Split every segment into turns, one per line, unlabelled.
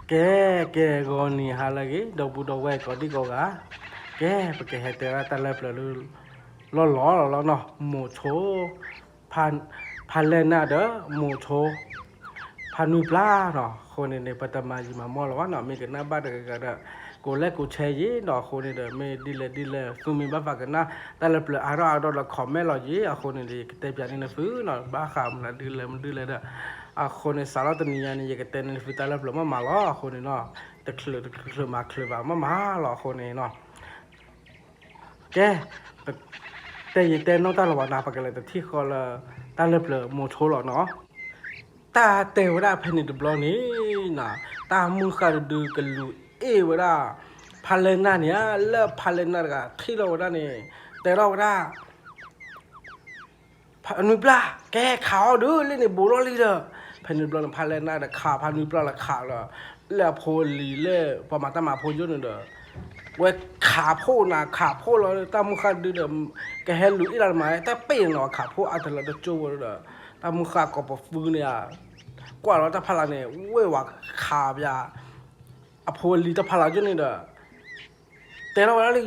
แกกอนี่ฮาละกีดอกบุดอกไว้กอดีกอกะแกปะแกเฮเตระตะเลปลล้อเนาะหมูโชพันพันเลน่ะเด้อหมูโชพันนุปลาเนาะคนในปัตตมาจิมามอลวะเนาะมีกันนะบ้านกะดะကိုလက်ကိုချဲရီတော့ခုနေတယ်မေဒီလေသူမီဘဖကနာတလပလအရာတော့ခေါမဲလို့ကြီးအခုနေဒီကတဲ့ပြနေဖူးနော်ဘာခามလာဒီလေတဲ့အခုနေစားတော့နီယာနေကတဲ့နေဖူးတလပလမမလောအခုနေနော်တခလမခလဘာမလောအခုနေနော်ကဲတဲ့ရတဲ့နော်တလဝနာပကလေတတိခေါ်လာတလပလမို့ချိုးလို့နော်ตาเตวดาเพนิดบลอนี่นะตามุขะดูกลูเอวดาพาเลนาเนี่ยเลพาเลนากะที่เราดานี่แต่เราดาอนุปลาแกขาวดูเลยนี่บุรลีเด้อเพนิดบลอพาเลนาดะขาพานุปลาละขาละเลโพลีเลปมาตมาโพยุนเด้อเวขาโพนะขาโพเราตามุขะดูเด้อแกเฮลูอีลามาแต่เป้เนาะขาโพอัตละโจวเด้อตามุขะก็ปฟูเนี่ยกว่าเราจะพลาเนี่ยเว้ยว่าขาบยาอโพลีจะพลาจุนี่เด้อแต่เราอะไร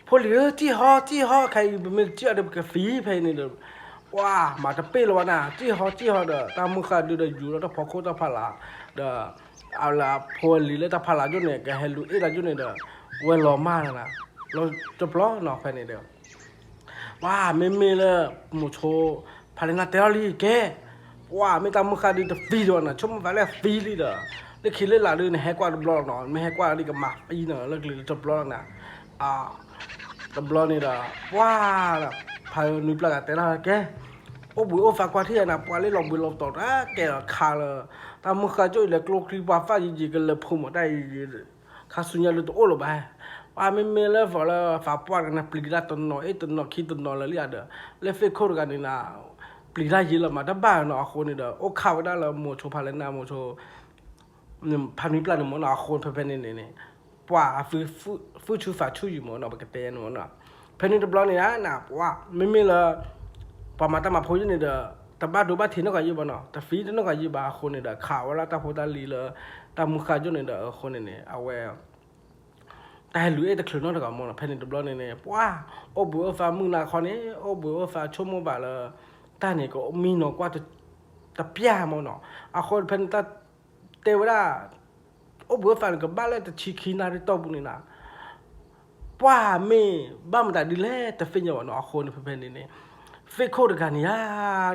พอลีจี้ฮอใครไม่เชื่อเด็กฝีเพนี่เด้อว้ามาจะเป้แล้วนะจี้ฮอเด้อตามุขะดูเด้ออยู่แล้วพอโคตรพลาเด้อเอาละพอลีแล้วจะพลาจุนี่แกเฮลูเอละจุนี่เด้อเว้ยรอมากนะเราจะปล้อเนาะเพนี่เด้อว้าไม่เลยหมูโชพาเลนาเตอรี่แกว้าไม่ตามมุขดีแต่ฟีดนะชมว่าแล้วฟีลีเด้อนี่คิดเลยล่ะเลยเนี่ยให้กว่าบล็อกเนาะไม่ให้กว่านี่ก็มาปีเนาะเลิกเลยจะบล็อกนะจะบล็อกนี่เด้อว้าพานุปลากาเตระแกโอ้บุยโอ้ฝากกว่าที่นะปว่าเลยลองบุยลองต่อนะแกขาเลยตามมุขจ่อยเลยกลัวคลิปว่าฟ้าจีกันเลยพุ่มได้ข้าสุญญาเลยตัวโอ้ลงไปว่าไม่เลยพอแล้วฝากปว่ากันนะปลีกได้ตัวน้อยตัวน้อยคิดตัวน้อยเลยเด้อเลยเฟคโคกันนี่นะปลีได้ยินละมาดับบ้านเนาะคนนี่เด้อโอ้ข่าวได้ละโมโชพาเลนาโมโชเนี่ยพันนิปลาเนี่ยมันเอาคนเพิ่นนี่ว่าฟื้ชูฝาชูอยู่มันเนาะปกติเนาะเนาะเพิ่นนี่ดับล้อนี่นะว่าไม่ละปมาตมาพูดนี่เด้อตบ้าดูบ้าทีนก็อยู่บ่เนาะแต่ฟีดนก็อยู่บ่คนนี่เด้อข่าวละตาโพตาลีละตามุขะจุนี่เด้อคนนี่เอาไว้แต่หลุยแต่คลุนนก็มองเนาะเพิ่นนี่ดับล้อนี่ว่าโอ้บัวฟ้ามึงน่ะคนนี้โอ้บัวฟ้าชมบ่ละตานี่ก็มีเนาะกว่าตะเปียมเนาะอะคนเพิ่นตาเตวดาโอ้บัวฟ้าก็บ้าแล้วตะชิคีนาริตอบุนี่นะว่ามีบ้ามตาดิแลแต่เฟญเนาะคนเพิ่นนี่เฟโคดกันยา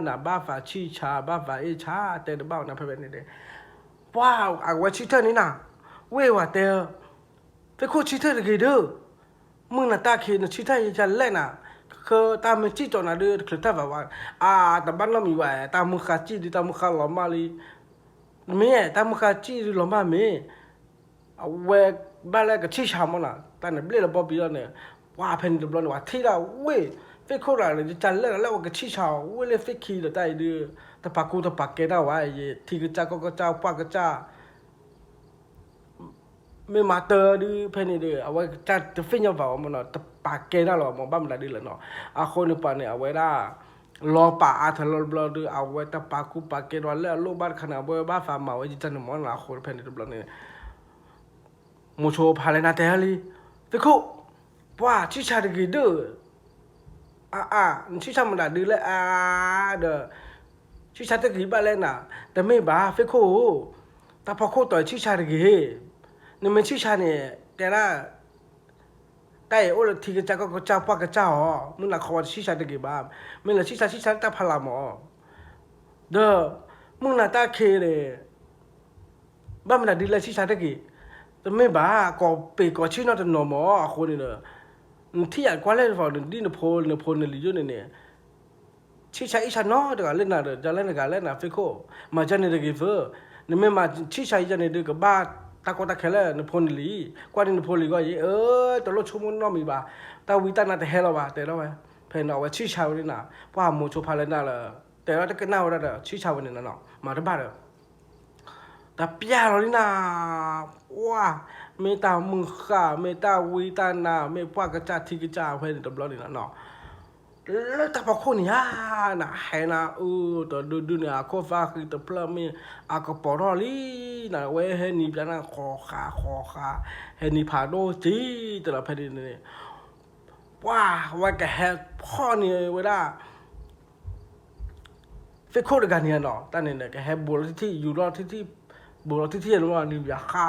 นะบ้าฟ้าชีชาบ้าฟ้าเอชาแต่บ้านะเพิ่นนี่ว้าวอะว่าชิเตอร์นี่นะเว้ยว่าแต่เฟโคชิเตอร์กี่เด้อมึงน่ะตาคีนะชิเตอร์จะเล่นน่ะคือตามมันจี้จอนะเด้อคือถ้าแบบว่าแต่บ้านเรามีไว้ตามมุขจี้ดิตามมุขหลอมมาลีเมียตามมุขจี้หลอมมาเมียเอาเวบ้านแรกก็ชี้ชามนะแต่เนี่ยเบลล์บอบบี้เนี่ยว่าเพนเดบลอนว่าที่เราเว้ยเฟคโคราเลยจะจันเล่แล้วว่าก็ชี้ชาวเว้ยเลยเฟคคีเลยได้เด้อแต่ปากกูแต่ปากเกด้าว่าที่ก็จ้าก็จ้าปากก็จ้าไม่มาเตอร์ดิเพนนี่เด้อเอาไว้จัดจะฟินยาวมันเนาะแต่ปากเกน่าหรอมองบ้านมันได้เลยเนาะคนในป่าเนี่ยเอาไว้ได้รอป่าอาถรรพ์บลอดูเอาไว้แต่ปากกูปากเกนวันแล้วลูกบ้านขนาดบ้านฟาร์มมาไว้จิตใจหมอนหลาคนเพนนี่บลอเนี่ยมูโชพาเลนาเตอรี่ฟิคุว่าชิชาดกีเด้อชิชามันได้ดีเลยเด้อชิชาดกีบ้านเลยนะแต่ไม่บ้าฟิคุแต่พอโคต่อยชิชาดกีนี่มันชิชาเนี่ยแต่ละแต่โอ้ที่ก็จะก็เจ้าปากก็เจ้ามึงน่ะขอชิชาตะกี้บ้ามึงน่ะชิชาตะพลามอเด้อมึงน่ะตาเคเลยบ้ามันน่ะดีเลยชิชาตะกี้แต่ไม่บ้าก็เปก็ชินอตนอมอคนนี่เด้อที่อยากกว่าเล่นฟอร์ดินโพลนี่ลิอยู่เนี่ยชิชาอีชาเนาะเด้อเล่นน่ะเด้อจะเล่นก็เล่นน่ะฟิโคมาจันนี่ตะกี้เฟอนี่ไม่มาชิชาอีจันนี่เด้อก็บ้าตาโกตาเคลนพลลีกว่านี่นพลลีก็ตลอดชั่วโมงน้อมีบ่าตาวิตานาแต่เฮลบ่าแต่แล้วเพนเอาไว้ชี้ชาวนี่น่ะว่าหมู่โชพาเลน่ะละแต่ว่าตะกน่าว่าได้ชี้ชาวนี่น่ะเนาะมาได้บ่าเด้อตาปียานี่น่ะว้าเมตามึงค่าเมตาวิตานาเมปว่ากะจาทิกะจาเพนตบลอนี่น่ะเนาะ แล้วแต่พอคนนี้นะให้นะตัวดูเนี่ยก็ฟ้าคือตัวเพลมีอากาปอรอลีนะเว้ยเฮนี่เป็นนะคอขาเฮนี่พาโดจีแต่ละเพดินเนี่ยว้าว่าแกเฮพ่อเนี่ยเวลาฟิกโคดกันเนี่ยเนาะแต่เนี่ยแกเฮบุรุษที่อยู่รอที่บุรุษที่รู้ว่านี่ยาคา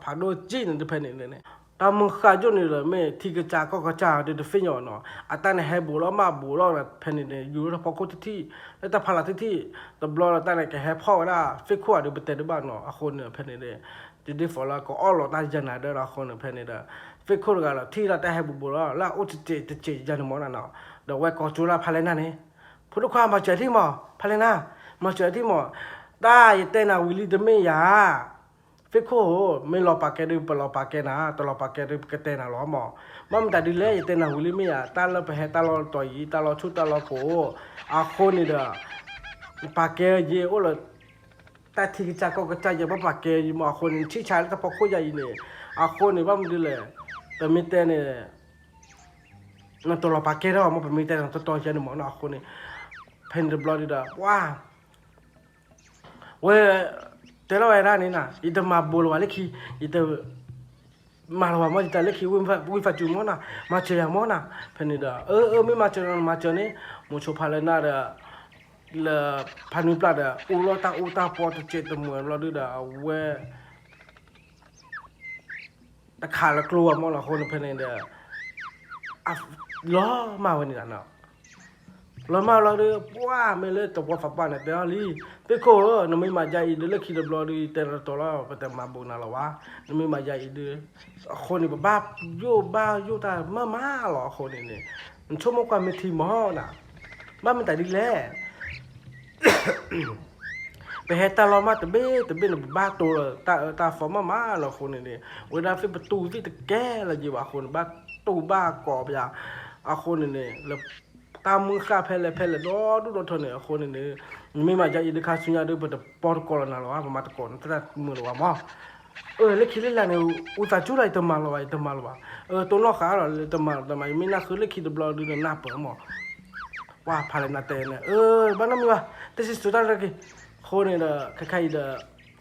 พาโดจีนั่นตัวเพดินเนี่ยตามมึงข้าจุนี่เลยไม่ที่กระจากก็กระจาเดี๋ยวฟิญญาเนาะอัตตาเนี่ยให้บุรุษมาบุรุษเนี่ยเพนิเนี่ยอยู่แล้วพอคนที่แล้วแต่พลังที่แต่บล็อกแต่เนี่ยแกให้พ่อว่าฟิกขวดเดี๋ยวไปเตะได้บ้านเนาะคนเนี่ยเพนิเนี่ยจะฟอลล์ก็allตาจันนาเดี๋ยวคนเนี่ยเพนิเนี่ยฟิกขวดกันละที่เราแต่ให้บุรุษแล้วอุตเจจันมอนะเนาะเดี๋ยวไว้ก็จุฬาพลังนั่นเนี่ยพูดความมาเจอที่หมอพลังนะมาเจอที่หมอได้เต้นวิลลี่เดเมียฟิกโคไม่รอปากแกดูปลอปากแกนะตลอปากแกดูกเตนะล้อหมอมันแต่ดีเลยเตนะวิลิเมียตาลไปให้ตาลอต่อยตาลอชุดตาลอโกอาโคนี่เด้อปากแกเยโอละแต่ที่จะก็กระจายอย่าปากแกยมาคนชี้ชายแล้วพอโคใหญ่เนี่ยอาโคนี่ว่ามันดีเลยแต่ไม่เตเนี่ยนั่นตลอปากแกเรามันเป็นไม่เตนะตัวใหญ่หมอนะอาโคนี่เพนเดบลอดีเด้อว้าเว้แต่เราไอ้ร้านนี้นะอีแต่มาบัวว่าเล็กขี้อีแต่มาเราว่ามันแต่เล็กขี้วิฟัจูมั้งนะมาเชียร์มั้งนะเพนนี่เด้อไม่มาเจอเนี่ยมุชพาเลน่าเด้อละพันธุ์ปลาเด้ออุตาปอดเจ็ดตัวเหมือนเราดูเด้อเว้ตะขาละกลัวมั้งละคนเพนนี่เด้ออ่ะล้อมาวันนี้นะเนาะเรามาเราดูว้าไม่เลยตัวฟ้าป้าเนี่ยเดี๋ยวลีไปโก้น้ำไม่มาใจเดี๋ยวเล็กขี้เดือบล้อดีแต่ละตัวเราไปแต่มาบุญน่ะละวะน้ำไม่มาใจเดี๋ยวคนนี้บ้าโยตามาหรอคนนี้เนี่ยมันชั่วโมงกว่าไม่ทีมอน่ะบ้ามันแต่ดีแล้วไปเฮตาลอมาแต่เบ้น่ะบ้าตัวตาฟอร์มาหรอคนนี้เนี่ยเวลาฟิประตูที่ตะแก่ละจีว่าคนบ้าตู้บ้ากอบอย่างอาคนนี้เนี่ยแล้วตามมือข้าเพลดูทนเนี่ยคนนี้ไม่มาจะอีกข้าสุญญาด้วยแบบปอดกอลน่ะหรอว่าประมาณตะกอนแต่มือหรอว่ามั้งเล็กขี้เล่นเนี่ยอุตส่าห์จุดอะไรตัวมาหรอวะตัวล็อกขาหรอตัวมาไม่น่าคือเล็กขี้ตัวบลอดูเนี่ยน่าเปิดมั้งว่าพาเลนาเตเนี่ยบ้านนั้นมีวะแต่สิสุดท้ายเลยคนเนี่ยคล้ายๆ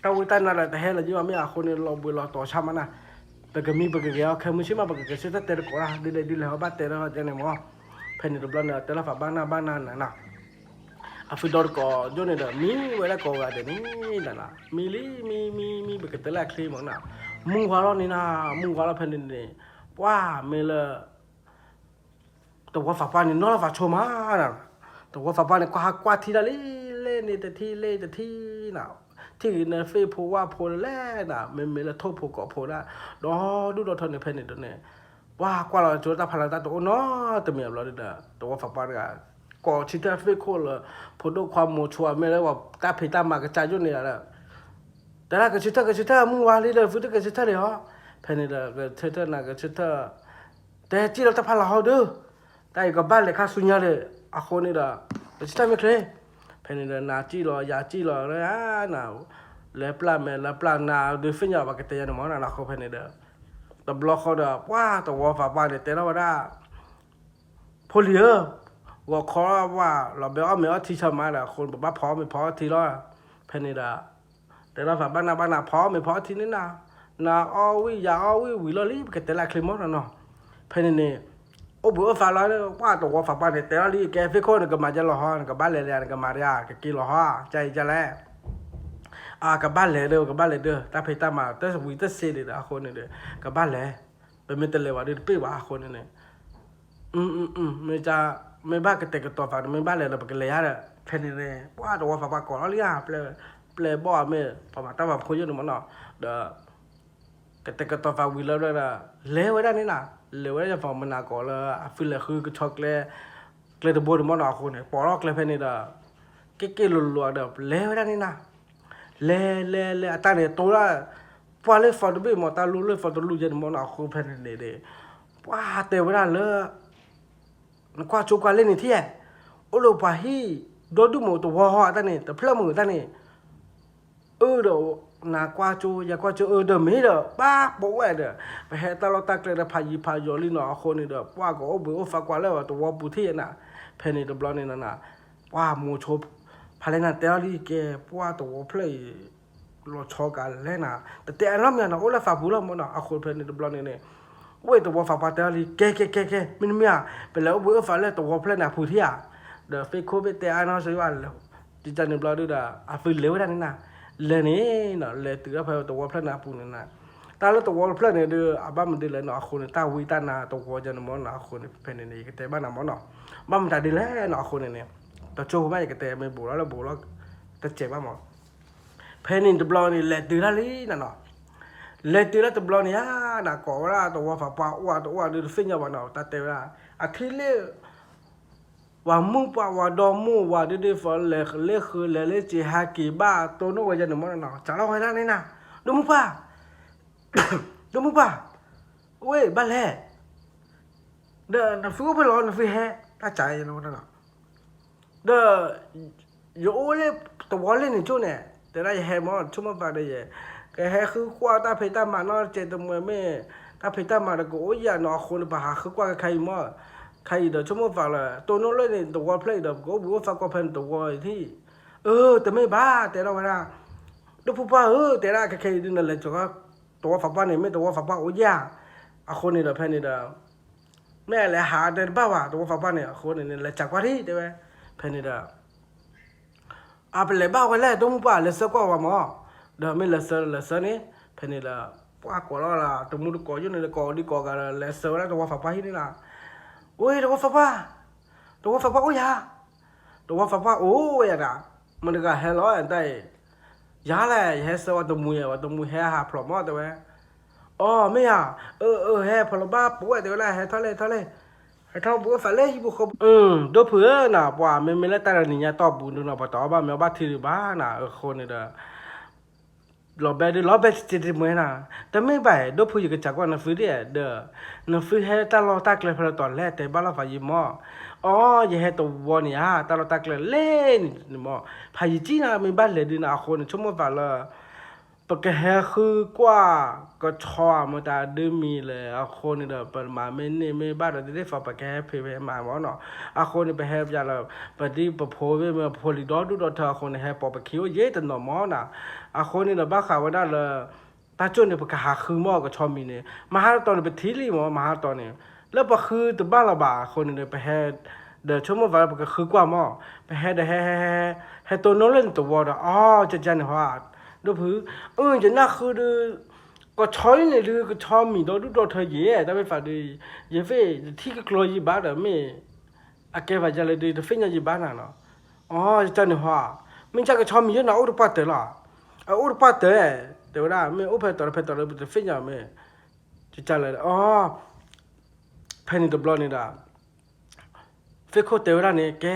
ตัววิตานาอะไรแต่เฮล่ะจีว่าไม่เอาคนเนี่ยเราบุยเราต่อช้ำนะแต่ก็มีบางอย่างแค่ไม่ใช่มาบางอย่างสุดท้ายเตะก็ละดีเลยเขาบ้าเตะแล้วจะเนี่ยมั้งเพนนี่ตัวบลอเนี่ยแต่ละฝาบ้านนะอาฟิดอร์ก็จนเนี่ยมีเวลาก็ว่าเดี๋ยวนี้นั่นนะมีเบกเตล่าคลีมั้งนะมุงวาลนี่นะมุงวาลเพนนี่ว้าเมลตัวฝาป้านี่น้องฝาชมานะตัวฝาป้านี่กว่าทีละเล่นี่แต่ที่นะที่ในเฟซพูว่าพูแรกนะเมลโทรพูก็พูได้ดูทนในเพนนี่ตัวเนี่ยว่ากว่าเราจะตาพลังตาตัวน้อแต่เมียเราเนี่ยตัวฝาป้าเนี่ยก็ชิดาฟิโคเลยพอดูความโมชัวไม่ได้ว่าตาผิดตามากระจายอยู่เนี่ยแหละแต่ละกระชิดามึงว่าลีเลยฟุตกระชิดาเลยฮะเพนนี่ละกระชิดานะกระชิดาแต่จีเราตาพลาเขาดูแต่ก็บ้านเลยข้าสุญญาเลยอาคนนี่ละกระชิดาไม่เคยเพนนี่ละนาจีรอยาจีรอเลยน่าเล็บลาเมล็บลานาดูฟิญญาบักเตยนมอนาเขาเพนนี่ละแต่บล็อกเขาเด้อว้าแต่ว่าฝาบ้านเนี่ยแต่ละวันพอเลียว่าขอว่าเราแบบว่าไม่เอาที่ชมาแล้วคนบอกว่าพอไม่พอทีละเพนนี่ดาแต่เราแบบบ้านพอไม่พอทีนี้นาเอาวิลลี่ก็แต่ละคลิปมั้งเนาะเพนนี่โอ้บุษฝาเราเนี่ยว่าตัวว่าฝาบ้านเนี่ยแต่ละลี่แกฟิโคเนี่ยก็มาจะรอฮอนกับบ้านเลยก็มาเรียก็กินรอฮอใจจะแล้วกับบ้านเลยเด้อกับบ้านเลยเด้อตาเพตามาแต่สมุยแต่เสียเลยอะคนเนี่ยเด้อกับบ้านเลยเป็นไม่แต่เลยว่าเด้อเป้ว่าคนเนี่ยไม่จะไม่บ้าก็แต่ก็ตัวฝากไม่บ้าเลยเราไปกันเลยฮะเพนนี่ว่าตัวฝากก่อนแล้วเนี่ยเปลบ่อไม่ประมาณตั้งแบบคุยอยู่หนึ่งมันเนาะเด้อก็แต่ก็ตัวฝากวิลล์เลยนะเลี้ยวไว้ได้นี่นะเลี้ยวไว้จะฟังมันหนักก่อนเลยฟิลเลยคือก็ช็อกเลยตัวบนมันหนักคนเนี่ยปอลอกเลยเพนนี่เด้อเก๋ๆรัวๆเด้อเลี้ยวไว้ได้นี่นะเล่ตาเนี่ยตัวละพอเลยฟอร์ดบี้หมดตาลูเลยฟอร์ดลูเย็นมันหนักคนเพนนี่เด้ว่าเตะไว้ได้เลยนกว่าจูกว่าเล่นนี่ที่โอ้โหป่าฮีโดนดูหมดตัวห่อตานี่แต่เพลมือตานี่เดี๋ยวนากว่าจูอยากว่าจูเดี๋ยวไม่เด้อป้าบอกว่าเด้อไปเฮตาเราตากเลยพายีพายอลินอคนนี่เด้อว่าก็โอ้โหฝากว่าแล้วตัวปุถุยนะ เพนนี่ตัวบล็อกนี่นั่นน่ะว่ามูโชพาเลน่ะเตอรี่แกว่าตัวเพลย์รอชอกันแล้วน่ะแต่อันนั้นเนี่ยนะโอ้ละฝาบุละมันน่ะอะคนเพนนี่ตัวบล็อกนี่เนี่ยเว้ยตัวฝาปาเตอรี่แกมันมีอ่ะเป็นแล้วเว้ยฝาแล้วตัวเพลย์น่ะผู้ที่อ่ะเดอะเฟคโคเบเตอันนั้นสวยว่าจิจันนี่บล็อกดูด่าอะฟิลเลวได้นี่น่ะเลยนี่น่ะเลยตัวเพลย์ตัวเพลย์น่ะผู้นี่น่ะตาแล้วตัวเพลย์เนี่ยเด้ออะบ้ามันเดเลยน่ะอะคนตาวิตาน่ะตัวจันมันน่ะอะคนเพนนี่ก็แต่บ้านน่ะมันน่ะบ้ามันตาดีแล้วน่ะอะคนเนี่ยตัวโจ้ไม่ก็แต่ไม่บูแล้วบูแล้วแต่เจ็บบ้างมั้งเพนนินตัวบล็อกนี่เล็ดตีละลีนั่นน่ะเล็ดตีละตัวบล็อกนี่อ่ะน่ะก่อละตัวฝาปะว่าดูฟินยาวันน่ะแต่เตละอะคิเลว่ามุ่งปะว่าดอมุ่งว่าดีฟอลเล็กคือเล็กจีฮักกี้บ้าตัวนู้นว่าจะหนุ่มนั่นน่ะจะเล่าให้ได้นี่นะดูมุ่งปะดูมุ่งปะเว้ยบ้าแล่เด้อน่ะฟิวไปรอน่ะฟิแฮตาใจนั่นน่ะเด้ออยู่เลยตัวเล่นนี่จุเนี่ย แต่ได้แฮมอชุ่มปากได้ยังแกแฮคือกว่าตาเพตามาเนาะเจตมือแม่ตาเพตามาแล้วก็โอ้ยอย่าเนาะคนปะหาคือกว่าใครมอใครเดี๋ยวชุ่มปากเลยตัวนู้นเลยนี่ตัวเพลย์เดี๋ยวก็บัวฝากก็เป็นตัวที่แต่ไม่บ้าแต่เราเวลาดูผู้ป้าแต่ละใครดินั่นแหละจ้ะตัวฝากป้าเนี่ยไม่ตัวฝากป้าโอ้ยอย่าอะคนนี่เดี๋ยวเพนนี่เดี๋ยวแม่เลยหาเดินบ้าว่ะตัวฝากป้าเนี่ยคนนี่แหละจักว่าที่เดี๋ยวเพนนี่เดี๋ยวอาเป็นเลยบ้ากันแล้วต้องป้าเลสก็ว่ามั้งเดี๋ยวไม่เลสนี่เพนนี่ละป้าก็แล้วตัวมุดก็อยู่ในก็ดีก็กันเลสแล้วตัวฝากป้าที่นี่ละโอ้ยตัวฝากป้าโอ้ยฮะตัวฝากป้าโอ้ยอะมันก็เฮลล์อันใดยาเลยเฮสว่าตัวมุยเฮหาพร้อมตัวอ๋อไม่อ่ะเฮพลบ้าป่วยเดี๋ยวละเฮทะเลให้ท่องบัวฝันเลยบุคคลดูเผื่อน่ะว่าไม่เล่นแต่ละนี่ยตอบบุญดูน่ะปะตอบบ้าแมวบ้าทีบ้าน่ะคนนี่เด้อล้อเบสจิตเหมือนน่ะแต่ไม่ไปดูเผื่ออยู่กับจักรว่าน่ะฟื้นเด้อน่ะฟื้นให้ตลอดตากเลยพอตอนแรกแต่บ้านเราฝ่ายยิมอ๋ออย่าให้ตัววันนี้ตลอดตากเลยเล่นนี่มั้งพายจีน่ะไม่บ้านเลยดีน่ะคนชั่วโมงฝ่าละปกติคือกว่าก็ชอบมันแต่ดื้อมีเลยคนนี่เด้อเป็นมาไม่บ้านเราได้ฟังปกติเพย์มาหมอเนาะคนนี่ไปให้ยาละปฏิปโพเวมาโพลิดอดูดอเธอคนนี่ให้ปอบคิวเยอะแต่หนอมอน่ะคนนี่เด้อบ้าข่าวว่าได้เลยตาจุนเนี่ยปกติคือหม้อก็ชอบมีเนี่ยมาหาตอนนี้ไปทีรีมาหาตอนนี้แล้วปะคือตัวบ้านเราบ้าคนนี่เด้อไปให้เดี๋ยวชั่วโมงวันปกติคือกว่าหม้อไปให้เด้อให้ตัวน้องเล่นตัววอร์อ๋อจะจันหัวดูเผื่อจะน่าคือดูก็ช้อยเนี่ยดูก็ชอบมีดูเธอเย่แต่ไม่ฝันดูเย่เฟ่ที่ก็กลัวยีบ้าเด้อไม่อาเก็บไว้จะเลยดูเฟ่ยังยีบ้าน่ะเนาะอ๋อจันหัวไม่ใช่ก็ชอบมีเยอะนะอุดปัตเตอร์ล่ะอุดปัตเตอร์เดี๋ยวนะไม่อุปเตอร์เฟ่ยังไม่จะจันเลยอ๋อเพนนี่ตัวบล็อกนี่ด่าเฟ่โคเตอร์นี่แก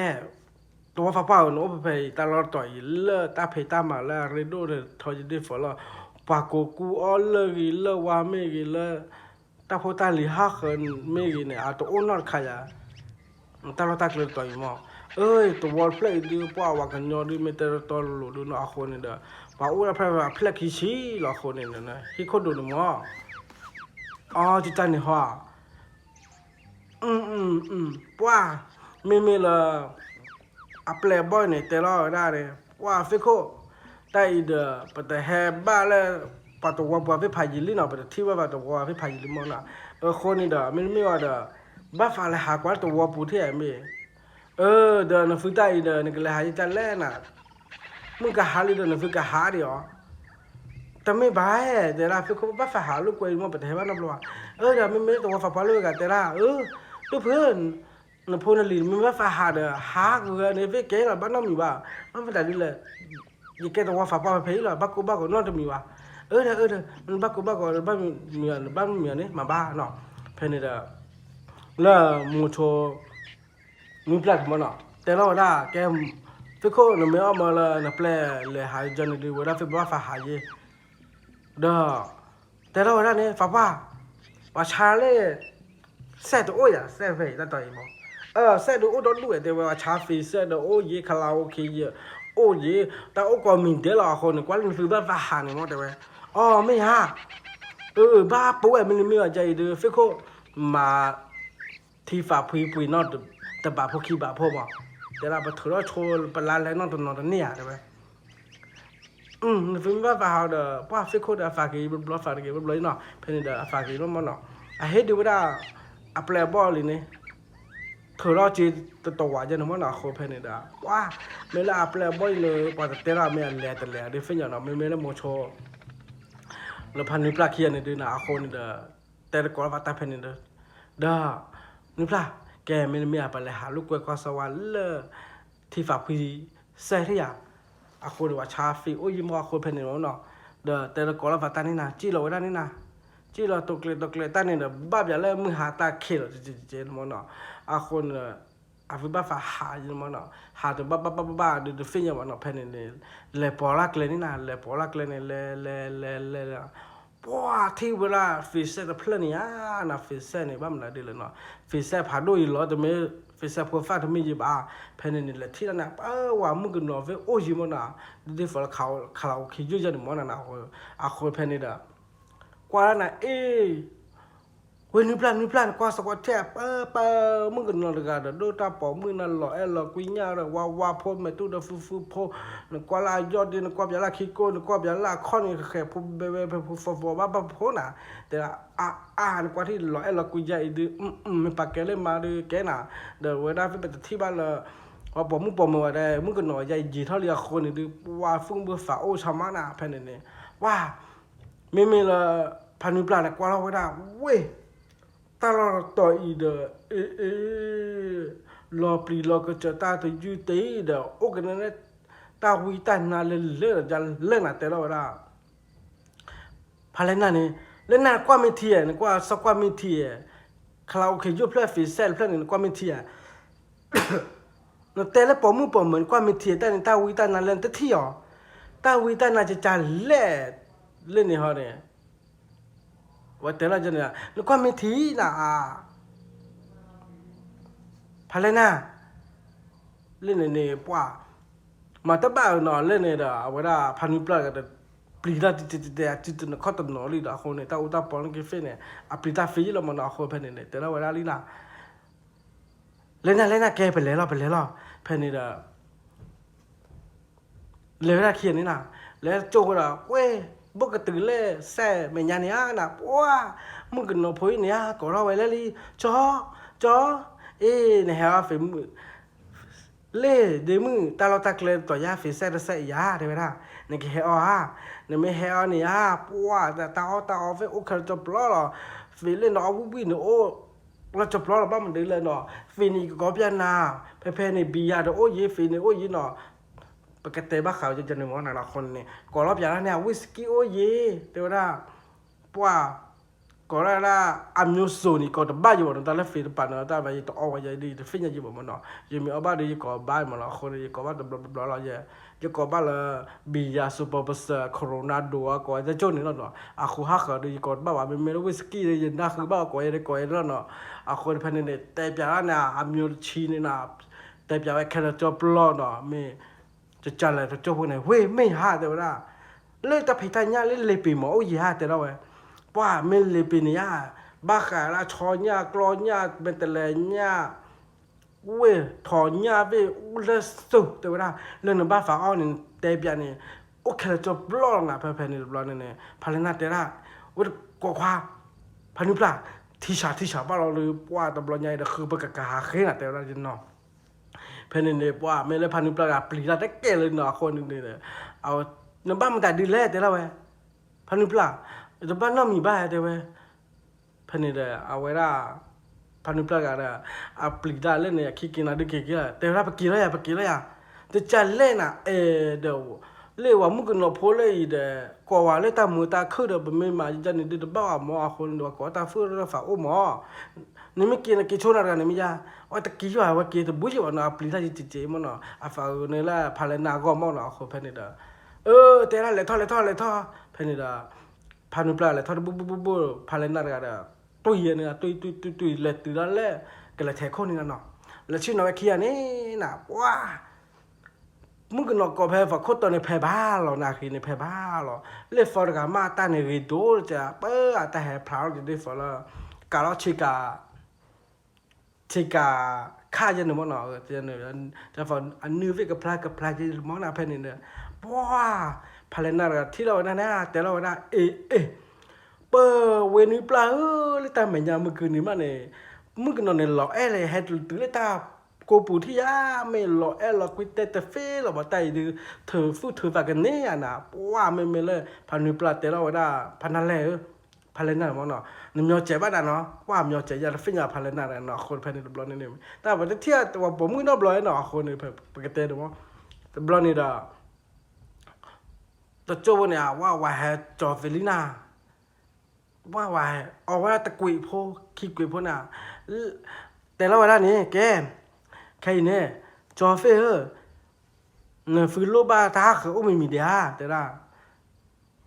ตัวฟ้าเปล่าโน้ไปตลอดต่อยเลิตาเพตามาแล้วเรโดเลยทอยดีฟอลล์ปากกูอ๋อเลิกเลิกว่าไม่กี่เลิกตาพอตาลิฮักไม่กี่เนี่ยตัวโอนอดขยะตลอดตาเกลือต่อยมั้งตัววอลเพลย์ดีป้าว่ากันยอดีไม่เตอร์ตอลลูดูน่าคนนี่เด้อป้าอุระเพลย์เพลย์ขี้ชี้หล่อคนนี่นะฮิโคดูมั้งอ๋อจิตใจนี่ฮะป้าไม่ละอัปเลย์บอยเนี่ยแต่ละได้เลยว่าฟิโคแต่อีเดอปะแต่แฮบ้าแล้วปะตัวว่าบัวไปพายิลินะปะที่ว่าปะตัวว่าไปพายิลิมั้งนะคนนี่เด้อไม่ว่าเด้อบ้าฟ้าเลยหากว่าตัวว่าปูที่ไหนเด้อนะฟิตาอีเด้อนี่ก็เลยหายใจแล่น่ะมึงก็หาลิเด้อนะฟิกก็หาดิอ๋อแต่ไม่บ้าเดี๋ยวละฟิโคบ้าฟ้าหาลูกกูมั้งปะแต่ว่าน้ำรัวเด้อไม่ตัวว่าฟ้าพาลูกกันแต่ละตัวเพื่อนนพูนลีนไม่ฟ้าหาเด้อหากูเนี่ยเวกเกล่ะบ้านน้องมีบ้ามันเป็นอะไรเลยยี่แกตัวว่าฟ้าป้าไปเหรอบ้ากูนอนจะมีวะเด้อมันบ้ากูบ้านมีเนี่ยมาบ้าเนาะเพนนี่เด้อแล้วมูโชมีพลัดมันเนาะแต่เราได้แกฟิโคนไม่เอามาเลยนะเพลเลยหายจนดีว่าได้ฟิบ้าฟ้าหายเด้อแต่เราได้เนี่ยฟ้าป้าว่าชาเล่เสร็จตัวเสร็จไปตั้งแต่อีโมเสร็จตัวโดนด้วยแต่ว่าชาฟีเสร็จตัวคาราโอเกะแต่ก็มีเดี๋ยวเราคนกว่าเราฟิบ้าฟ้าหายมั้งแต่ว่าไม่ฮะบ้าป่วยมันไม่ว่าใจเด้อฟิโคมาที่ฟ้าปุยนอต แต่บาพวกขี้บาพวกบ่แต่ละปะถือว่าโชว์ปลาแล้วนอนตัวนอนเนี่ยได้ไหมฟิล์มว่าฝาเขาเด้อว่าฟิกโคดฝากกี่บล็อกฝากกี่บล็อกเนาะเพนเด้อฝากกี่มันเนาะเฮ็ดดูว่าอัปเลบอลเลยเนี่ยถือเราจีตัวจะนึกว่าเนาะโคเพนเด้อว้าเมื่ออัปเลบอลเลยพอเตระไม่อันเลี้ยแต่เลี้ยดิฟินอย่างเนาะไม่ได้โมโชแล้วพันนิปลาเคียนเนี่ยนะโคนี่เด้อแต่ละคนว่าตาเพนเด้อเด้อนิปลาแกไม่มีอะไรเลยหาลูกกวยก็สวรรค์เลยที่ฝากคุยเสียที่อยากaku dah baca fi, oh ye mau aku pening mana, dah terkolah fatan ni na, cilo dah ni na, cilo tokle tan ni dah, bab jalan menghata kilo, je mana, aku ni, aku bawa hal je mana, hal tu bab de fin je mana pening ni, le polak le ni na, le polak le ni le, wahที่เวลาฟิเซ่เพลนี่นะฟิเซ่นี่บ้ามันอะไรเลยเนาะฟิเซ่ผ่าด้วยหรอแต่ไม่ฟิเซ่พอฟ้าทำไมจีบเพนนี่แหละที่นั่นนะว่ามึงก็นอนเว้โอ้ยมันนะดีฝ่าเขาคิดยุ่งจังมันนะคนเพนนี่เด้อกว่าน่ะเว้ยนี่พลานกว่าสักวันแทบมึงก็นอนเลยกันดูตาปอมึงนั่นหล่อกุยญ่าเลยว่าพ่อแม่ตู้เดฟูพ่อนึกว่าลายอดดีนึกว่าอย่างละขี้โก้นึกว่าอย่างละข้อนี่แค่พูดเบะพูดฟัวบ้าพ่อน่ะแต่นึกว่าที่หล่อกุยใหญ่ดีไม่ปากแกเลยมาดีแกน่ะเดี๋ยวเวลาไปที่บ้านเลยว่าปอมึงว่าได้มึงก็นอนใหญ่จีเท่าเรียกคนนี่ดีว่าฟุ้งเบื่อฝ่าโอ้ชามาน่ะแผ่นนี่ว่าไม่ละพันนิพลานกว่าเราไว้ได้เว้ยตลอดต่ออีเดอรอปรีรอก็จะตาตัวยูตีเดอโอ้กันนั่นตาวิตานาเล่จะเล่นอะไรแต่เราละพาเลน่านี่เล่นน่ากว่าไม่เที่ยนกว่าสักกว่าไม่เที่ยคลาวเคยยุบเพื่อฟิเซลเพื่อหนึ่งกว่าไม่เที่ยนั่นแต่ละปอมือปอเหมือนกว่าไม่เที่ยแต่ตาวิตานาเล่นแต่เที่ยวตาวิตานาจะจานเล่นนี่ฮะเนี่ยว่าแต่ละจังเนี่ยแล้วก็ไม่ทีนะพาเลน่าเล่นเนี่ยป่ะมาตั้งแต่นอนเล่นเนี่ยเด้อเวลาพันธุ์ปลาก็ปลีดาจิตเนี่ยเขาตัดหนอลีดาคนเนี่ยตาอุตาปอนกิเฟเนี่ยปลีดาฟีแล้วมันเอาคนเพนเนี่ยแต่ละเวลาลีน่ะเล่นแกไปเลยล่ะเพนเนี่ยเด้อเลยเวลาเขียนนี่นะแล้วโจ้ก็เว้ยบุกตื่นเลยแซ่ไม่ยานี่นะว้ามึงก็นอนพูดเนี่ยก็เราไว้แล้วลีจ้อเนี่ยฮะฟิล์มเล่เดี๋ยวมึงตาเราตะเกลือตัวยาฟิเซ่เซ่ยาเดี๋ยวนะเนี่ยแค่เนี่ยไม่แค่เนี่ยว้าแต่ตาเอาฟิโอเคจะปล่อยหรอฟิเล่นเอาวิ่งเนี่ยโอ้เราจะปล่อยหรอบ้างมันดีเลยเนาะฟินี่ก็เพี้ยนนาเพเนี่ยบียาเดี๋ยวโอ้ยฟินี่โอ้ยเนาะปกติบ้าเขาจะนึกว่าหนักคนเนี่ยก่อนรอบอย่างนั้นเนี่ยวิสกี้โอ้ยเดี๋ยวนะว่าก่อนละอามิวโซนี่ก็จะบ้าอยู่บนตาเล็บฟิลปานเนาะตาไปต่อเอาไว้ยังดีแต่ฟินยังอยู่บนมันเนาะยังมีเอาบ้านดีก็บ้านมันเนาะคนดีก็บ้านบลาเราเนี่ยยังก็บ้านละบียาซูเปอร์บัสโคโรนาโดก็จะจนนี่เนาะอาคูฮักก็ดีก็บ้าว่าไม่รู้วิสกี้เลยนะคือบ้าก็ยังแล้วเนาะอาคนพันเนี่ยแต่เปียร์เนี่ยอามิวชีนี่นะแต่เปียร์แค่จะปลอเนาะไม่จะจัดเลยจะจบพวกไหนเว้ยไม่หาเดี๋ยวนะเลยแต่พิธาเนี่ยเลยปีหมอโอ้ยหาแต่เราเว้ยว่าไม่เลยปีนี้บ้าขาละชอนเนี่ยกรอนเนี่ยเป็นแต่เลยเนี่ยเว้ยถอนเนี่ยเว้ยเลสุเดี๋ยวนะเรื่องบ้าฝาอ้อนี่เตะเปียนี่โอเคจะจบล้อนะเพื่อนๆนี่ล้อเนี่ยพาเลน่าเตะละว่ากัวควาพันธุ์ปลาที่ชาบ้านเราเลยว่าตำรวจใหญ่เด็กคือประกาศหาขึ้นอ่ะแต่เราจะนอนเพนเนี่ยว่าไม่เลยพันธุ์ปลาปลีละได้เกเลยเนาะคนนึงเนี่ยเอาในบ้านมันแต่ดีแลแต่ละเว้ยพันธุ์ปลาในบ้านน้องมีบ้านแต่เว้ยเพนเนี่ยเอาไว้ละพันธุ์ปลากันอ่ะปลีละเล่นเนี่ยขี้กินอะไรขี้กินแต่ละไปกินอะไรแต่จะเล่นอ่ะเดี๋ยวเรียกว่ามึงก็นอนพูดเลยเด้อกว่าเล่นตามือตาคือเดี๋ยวไม่มาจะนี่เดี๋ยวบ้าหมอคนเดี๋ยวก็ตาฟื้นแล้วฝากโอ้หมอนี่ไม่กินกินชนอะไรกันนี่ไม่ยาว่าตะกี้ว่ากินแต่บุญว่าเนาะปลีได้จริงๆมันเนาะอ่ะฝากเนี่ยละพาเลนาก็มองเนาะคนเพนเนี่ยแต่ละเลยท่อเพนเนี่ยพานุปลาเลยท่อบุพาเลนากันตุยเนี่ยตุยเลยตื่นแล้วก็เลยแทกคนนี่เนาะแล้วชื่อน้องเคียนี่น่ะว้ามึงก็นอกก็แพ้ฝากคนตัวในแพ้บ้าหรอนาคีในแพ้บ้าหรอเล่ฟอร์กับมาตาในรีโดจะแต่แห่พลาวจะได้ฟอร์ละกาลชิกา这个看见的么呢？这呢，这份อันนู้นก็พลาดที่มองหน้าเพนเนี่ยว้าพลันน่ะที่เราเนี่ยแต่เราเนี่ยเปิดเวนิปลาเลยแต่ไม่ยามึงคืนนี้มาเนี่ยมึงก็นอนในหลอกเลยให้ตื่นเลยตาโกปูที่ยาไม่หลอกหลอกกุยแต่เฟ่หลอกมาไต่ดูเธอฟูเธอฝากกันเนี่ยนะว้าไม่เลยพันนิปลาแต่เราเนี่ยพันนั่นแหละพลันน่ะมั้งเนาะนี่มีเจ็บบ้างเนาะว่ามีเจ็บยาฟิ้งยาพลันน่ะเนาะคนพันนี่บล็อกนี่แต่ว่าเที่ยวแต่ว่าผมมึงน่าบล็อกเนาะคนนี่ปกติเนาะแต่บล็อกนี่ด่าแต่โจ้เนี่ยว่าให้จอฟิลิน่าว่าเอาว่าตะกุยโพขี้กุยโพน่ะแต่ละวันนี้แกใครเนี่ยจอเฟ่เนี่ยฟื้นโลบ้าตาเขาไม่มีเดียแต่ละ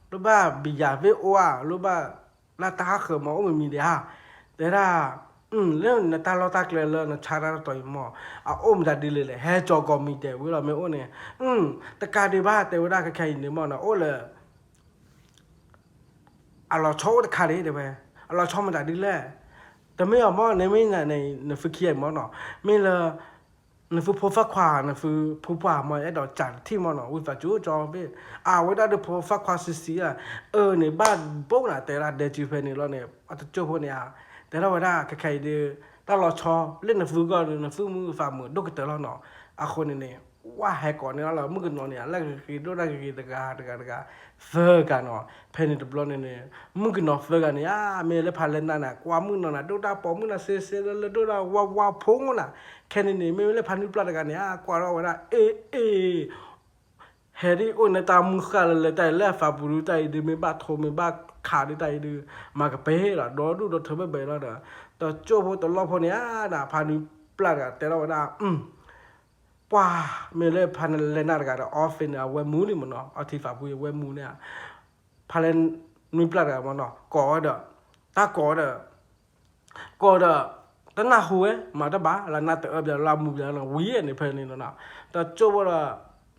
โลบ้าบิยาเวโออะโลบ้าลาตาเขามาไม่มีเดียแต่ละเรื่องนั้นตาเราตากเลยนะชาดาตัวอีหมออมจะดีเลยให้จอกอมีแต่เวลาไม่โอ้เนี่ยแต่การดีบ้าแต่เวลาใครเนี่ยมอนะโอ้เลยเราชอบคาร์ดเดี๋ยวไปเราชอบมันได้เลยแต่ไม่เอามอในไม่ในฝึกเขียนมอเนาะไม่เลยในฝึกพูดฟักควาในฝึกพูดว่ามันไอ้ดอกจันที่มอเนาะวิฟังจูจอมไปเวลาเดี๋ยวพูดฟักควาสีในบ้านปุ๊บนะแต่ละเดจิเพนี่เราเนี่ยอาจจะจูพวกเนี่ยแต่ละเวลาใครเดี๋ยวถ้าเราชอบเล่นในฝึกก็ในฝึกมือฝ่ามือดูกันแต่ละเนาะคนเนี่ยว่าให้ก่อนเนี่ยเราเมื่อกี้นอนเนี่ยแล้วก็คือดูได้ก็คือตะกาเฟอร์กันเนาะเพนต์บล็อกเนี่ยมึงก็นอนเฟอร์กันเนี่ยเมย์เลยพาเล่นนั่นน่ะกว่ามึงนอนน่ะดูได้ปอมึงน่ะเซ่แล้วดูได้ว่าพงน่ะแค่นี้เมย์เลยพานิปลากันเนี่ยกว่าเราว่าเฮรี่โอ้ในตามึงขาเลยแต่แล้วฝาบุรุษใจดีไม่บ้าโทไม่บ้าขาดใจดีมากระเป้ล่ะดูเธอไม่เบลแล้วเด้อแต่โจ้พอตลอดพอเนี่ยน่ะพานิปลากันแต่เราว่าว้าเมื่อเล่พันเลน่าร์กันออฟฟิศเวมูนี่มันเนาะอาทิตย์ฝาบุยเวมูเนี่ยพันเลนุยปลากันมันเนาะก่อเด้อตาก่อเด้แต่น่าหัวมาตบ้าแล้วน่าจะเดี๋ยวลามูเดี๋ยวเราวิ่งในเพลนี่เนาะแต่โจ้ว่า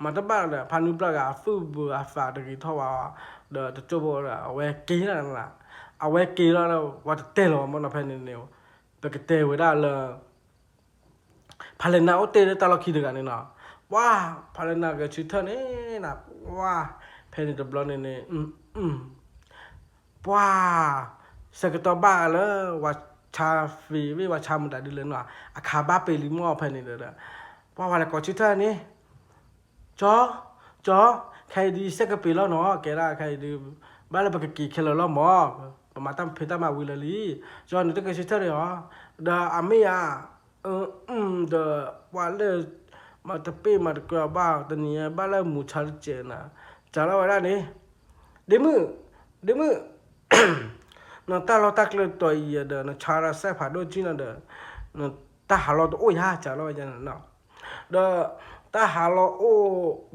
มาตบ้าเนี่ยพันนุยปลากันฟูบัวฟ้าตะกี้ท่อว่าเด้อแต่โจ้ว่าเอาไว้กินแล้วนะเอาไว้กินแล้วว่าจะเตะเรามันเนาะเพลนี่เนี่ยแต่ก็เตะไว้ได้เลยพาเลน่าโอเตอร์ตลอดคิดกันเนี่ยนะว้าพาเลน่าก็ชิดเท่านี้นะว้าเพนนี่ดับล้อเนี่ยว้าสกัดตัวบ้าเลยว่าชาฟีวิว่าชามันได้ดีเลยนะอาคาบ้าเปริมอเพนนี่เด้อว่าวันละก็ชิดเท่านี้จอใครดีสกัดปีแล้วเนาะแกละใครดีบ้านเราไปกี่เคลแล้วหมอประมาณตั้งเพต้ามาวิลลี่จอนี่ต้องก็ชิดเท่านี้เหรอเดาอามีเดว่าเลยมาตะเป้มาตะกราบ้าตอนนี้บ้านเราหมู่ชาลเจนะจาระว่านี่เดมือนั่นตาเราตักเลยตัวอีเดนั่นชาระเสพหาดูจีนั่นเดนั่นตาหาเราตัวโอ้ยฮะจาระว่าจังนั่นเดตาหาเราโอ้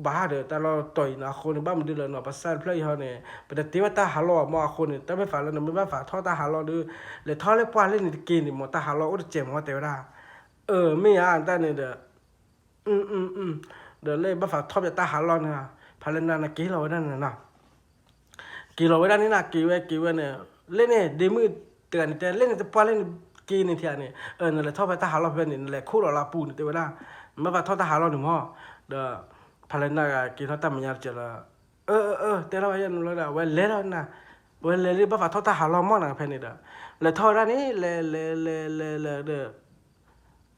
บ้าเดตาเราตัวอีนะคนบ้ามันดีเลยเนาะภาษาเพลย์เขาเนี่ยเป็นแต่ว่าตาหาเรามาคนเนี่ยแต่ไม่ฝันแล้วไม่ฝันท่อตาหาเราดูเลยท่อเลยปวดเลยนี่กินนี่หมดตาหาเราโอ้เจ็บหัวเต๋อได้ไม่อ่านแต่เนี่ยเด้อเดี๋ยวเลยบ้าฝากทอบจะตาหาร้อนนะพาเล่นนั่นนะกี่เราไว้นั่นนะกี่เราไว้ด้านนี้นะกี่ไว้เนี่ยเล่นเนี่ยเดมือเตือนแต่เล่นจะพอเล่นกี่นี่เทียเนี่ยนั่นแหละทอบไปตาหาร้อนเป็นนี่นั่นแหละคู่เราลาปูนเต๋อได้ไม่ฝากทอบตาหาร้อนหนึ่งห้อเด้อพาเล่นนั่นกี่ทอบตามันยากจะละแต่เราอย่างนั้นละไว้เล่นแล้วนะไว้เล่นบ้าฝากทอบตาหาร้อนมั่งนะเพนนี่เด้อเลยทอบด้านนี้เล่เด้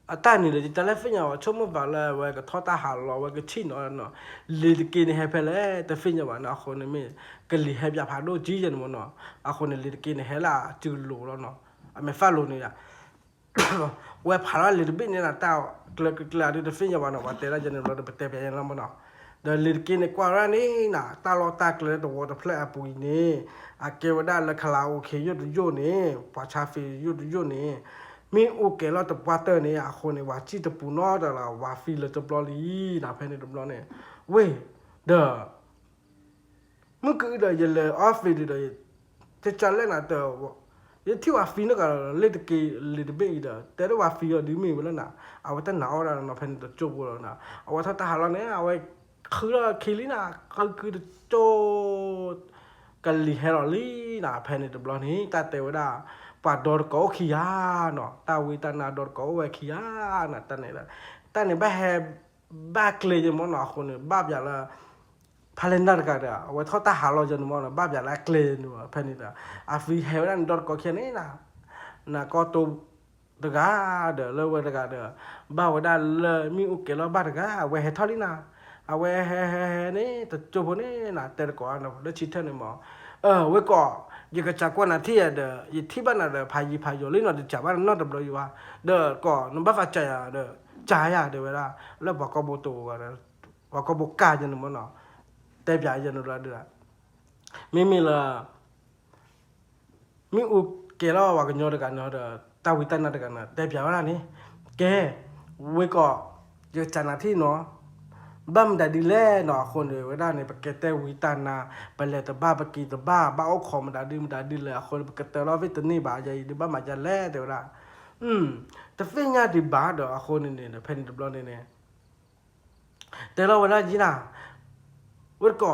อตานี่เลยจะเล่นฟิญญาว่าชมว่าเลยว่าก็ทอดตาหาเราว่าก็ชินเนาะลีดกินให้เพลแต่ฟิญญาว่านะคนนี้ก็ลีให้ยาพาโดจีจันมันเนาะคนนี้ลีดกินให้ละจืดลูแล้วเนาะไม่ฟ้าลูนี่ละว่าพาราลีดบินเนี่ยนะตากลาดิฟิญญาว่าเนาะว่าแต่ละจันเราเตะไปยังละมันเนาะเดี๋ยวลีดกินในกว่าร้านนี้นะตาเราตากเลยตัวเพลปุยนี่เกวดาละคลาโอเคยุดนี่ปาชาฟียุดนี่มีโอเคแล้วแต่ว่าเตอร์เนี่ยคนเนี่ยว่าจีตปูนอแต่ละว่าฟีลจะปลอลีนะเพนเนี่ยจะปลอเนี่ยเว้ยเด้อมึงก็เดี๋ยวเลยออฟฟิศเดี๋ยวจะจัดเล่นนะเด้อยังที่ว่าฟีนก็เล่นตะกี้เล่นตะเบี้ยเด้อแต่ว่าฟีก็ดีมีเวลาน่ะเอาไว้ตั้งหนาวแล้วนะเพนจะจบแล้วนะเอาไว้ถ้าตาหาเราเนี่ยเอาไว้คือคิลิน่ะคือโจ กะลีเฮรอลีน่ะเพนเดบลอนี้ตาเตวดาปาดอร์โกขี้ยาเนาะตาวิตานาดอร์โกเวขี้ยาน่ะตาเนี่ยละตาเนี่ยบะแฮบะเคลจมอนาคนเนี่ยบาบยาละพาเลนดาร์กะดาเวทอตาหาโลจนมอนะบาบยาละเคลนัวเพนิดาอาฟีเฮรันดอร์โกขี้นี่น่ะน่ะก็ตูตะกาเดเลเวตะกาเดบ่าวดาเลมีอุเกลบาตะกาเวเฮทอลิน่ะอาเวเฮนี่ตะจบนี่น่ะเตรกอนะเดชิเทนมอเวก็ยกจากว่านาที่เดยที่บ้านน่ะเดพายุลินอดจับว่านอดบลอยู่ว่าเดก็นบ่ฟ้าใจอ่ะเดจ่ายอ่ะเดเวลาแล้วบ่ก็บ่โตก็บ่ก็บ่กาจังมอเนาะแต่ပြจังละเดมีละมีอุเกลาว่าก็ญอดกันเนาะเดตาวิตันนะกันนะแต่ပြว่านี่แกเวก็ยกจากนาที่เนาะบัมดาดิเล่เนาะคนเวลาเนี่ยปะเกเตวิตานาไปเลยตะบ้าปะกีตะบ้าเอาของมันดาดิเลยคนปะเกเตเราวิตนี่บาใหญ่ดิบ้ามาจะแล่เดี๋ยวละแต่ฟิญญาดิบาเด้อคนเนี่ยเพนดิบลอนเนี่ยแต่เราเวลาจีน่ะวัดก็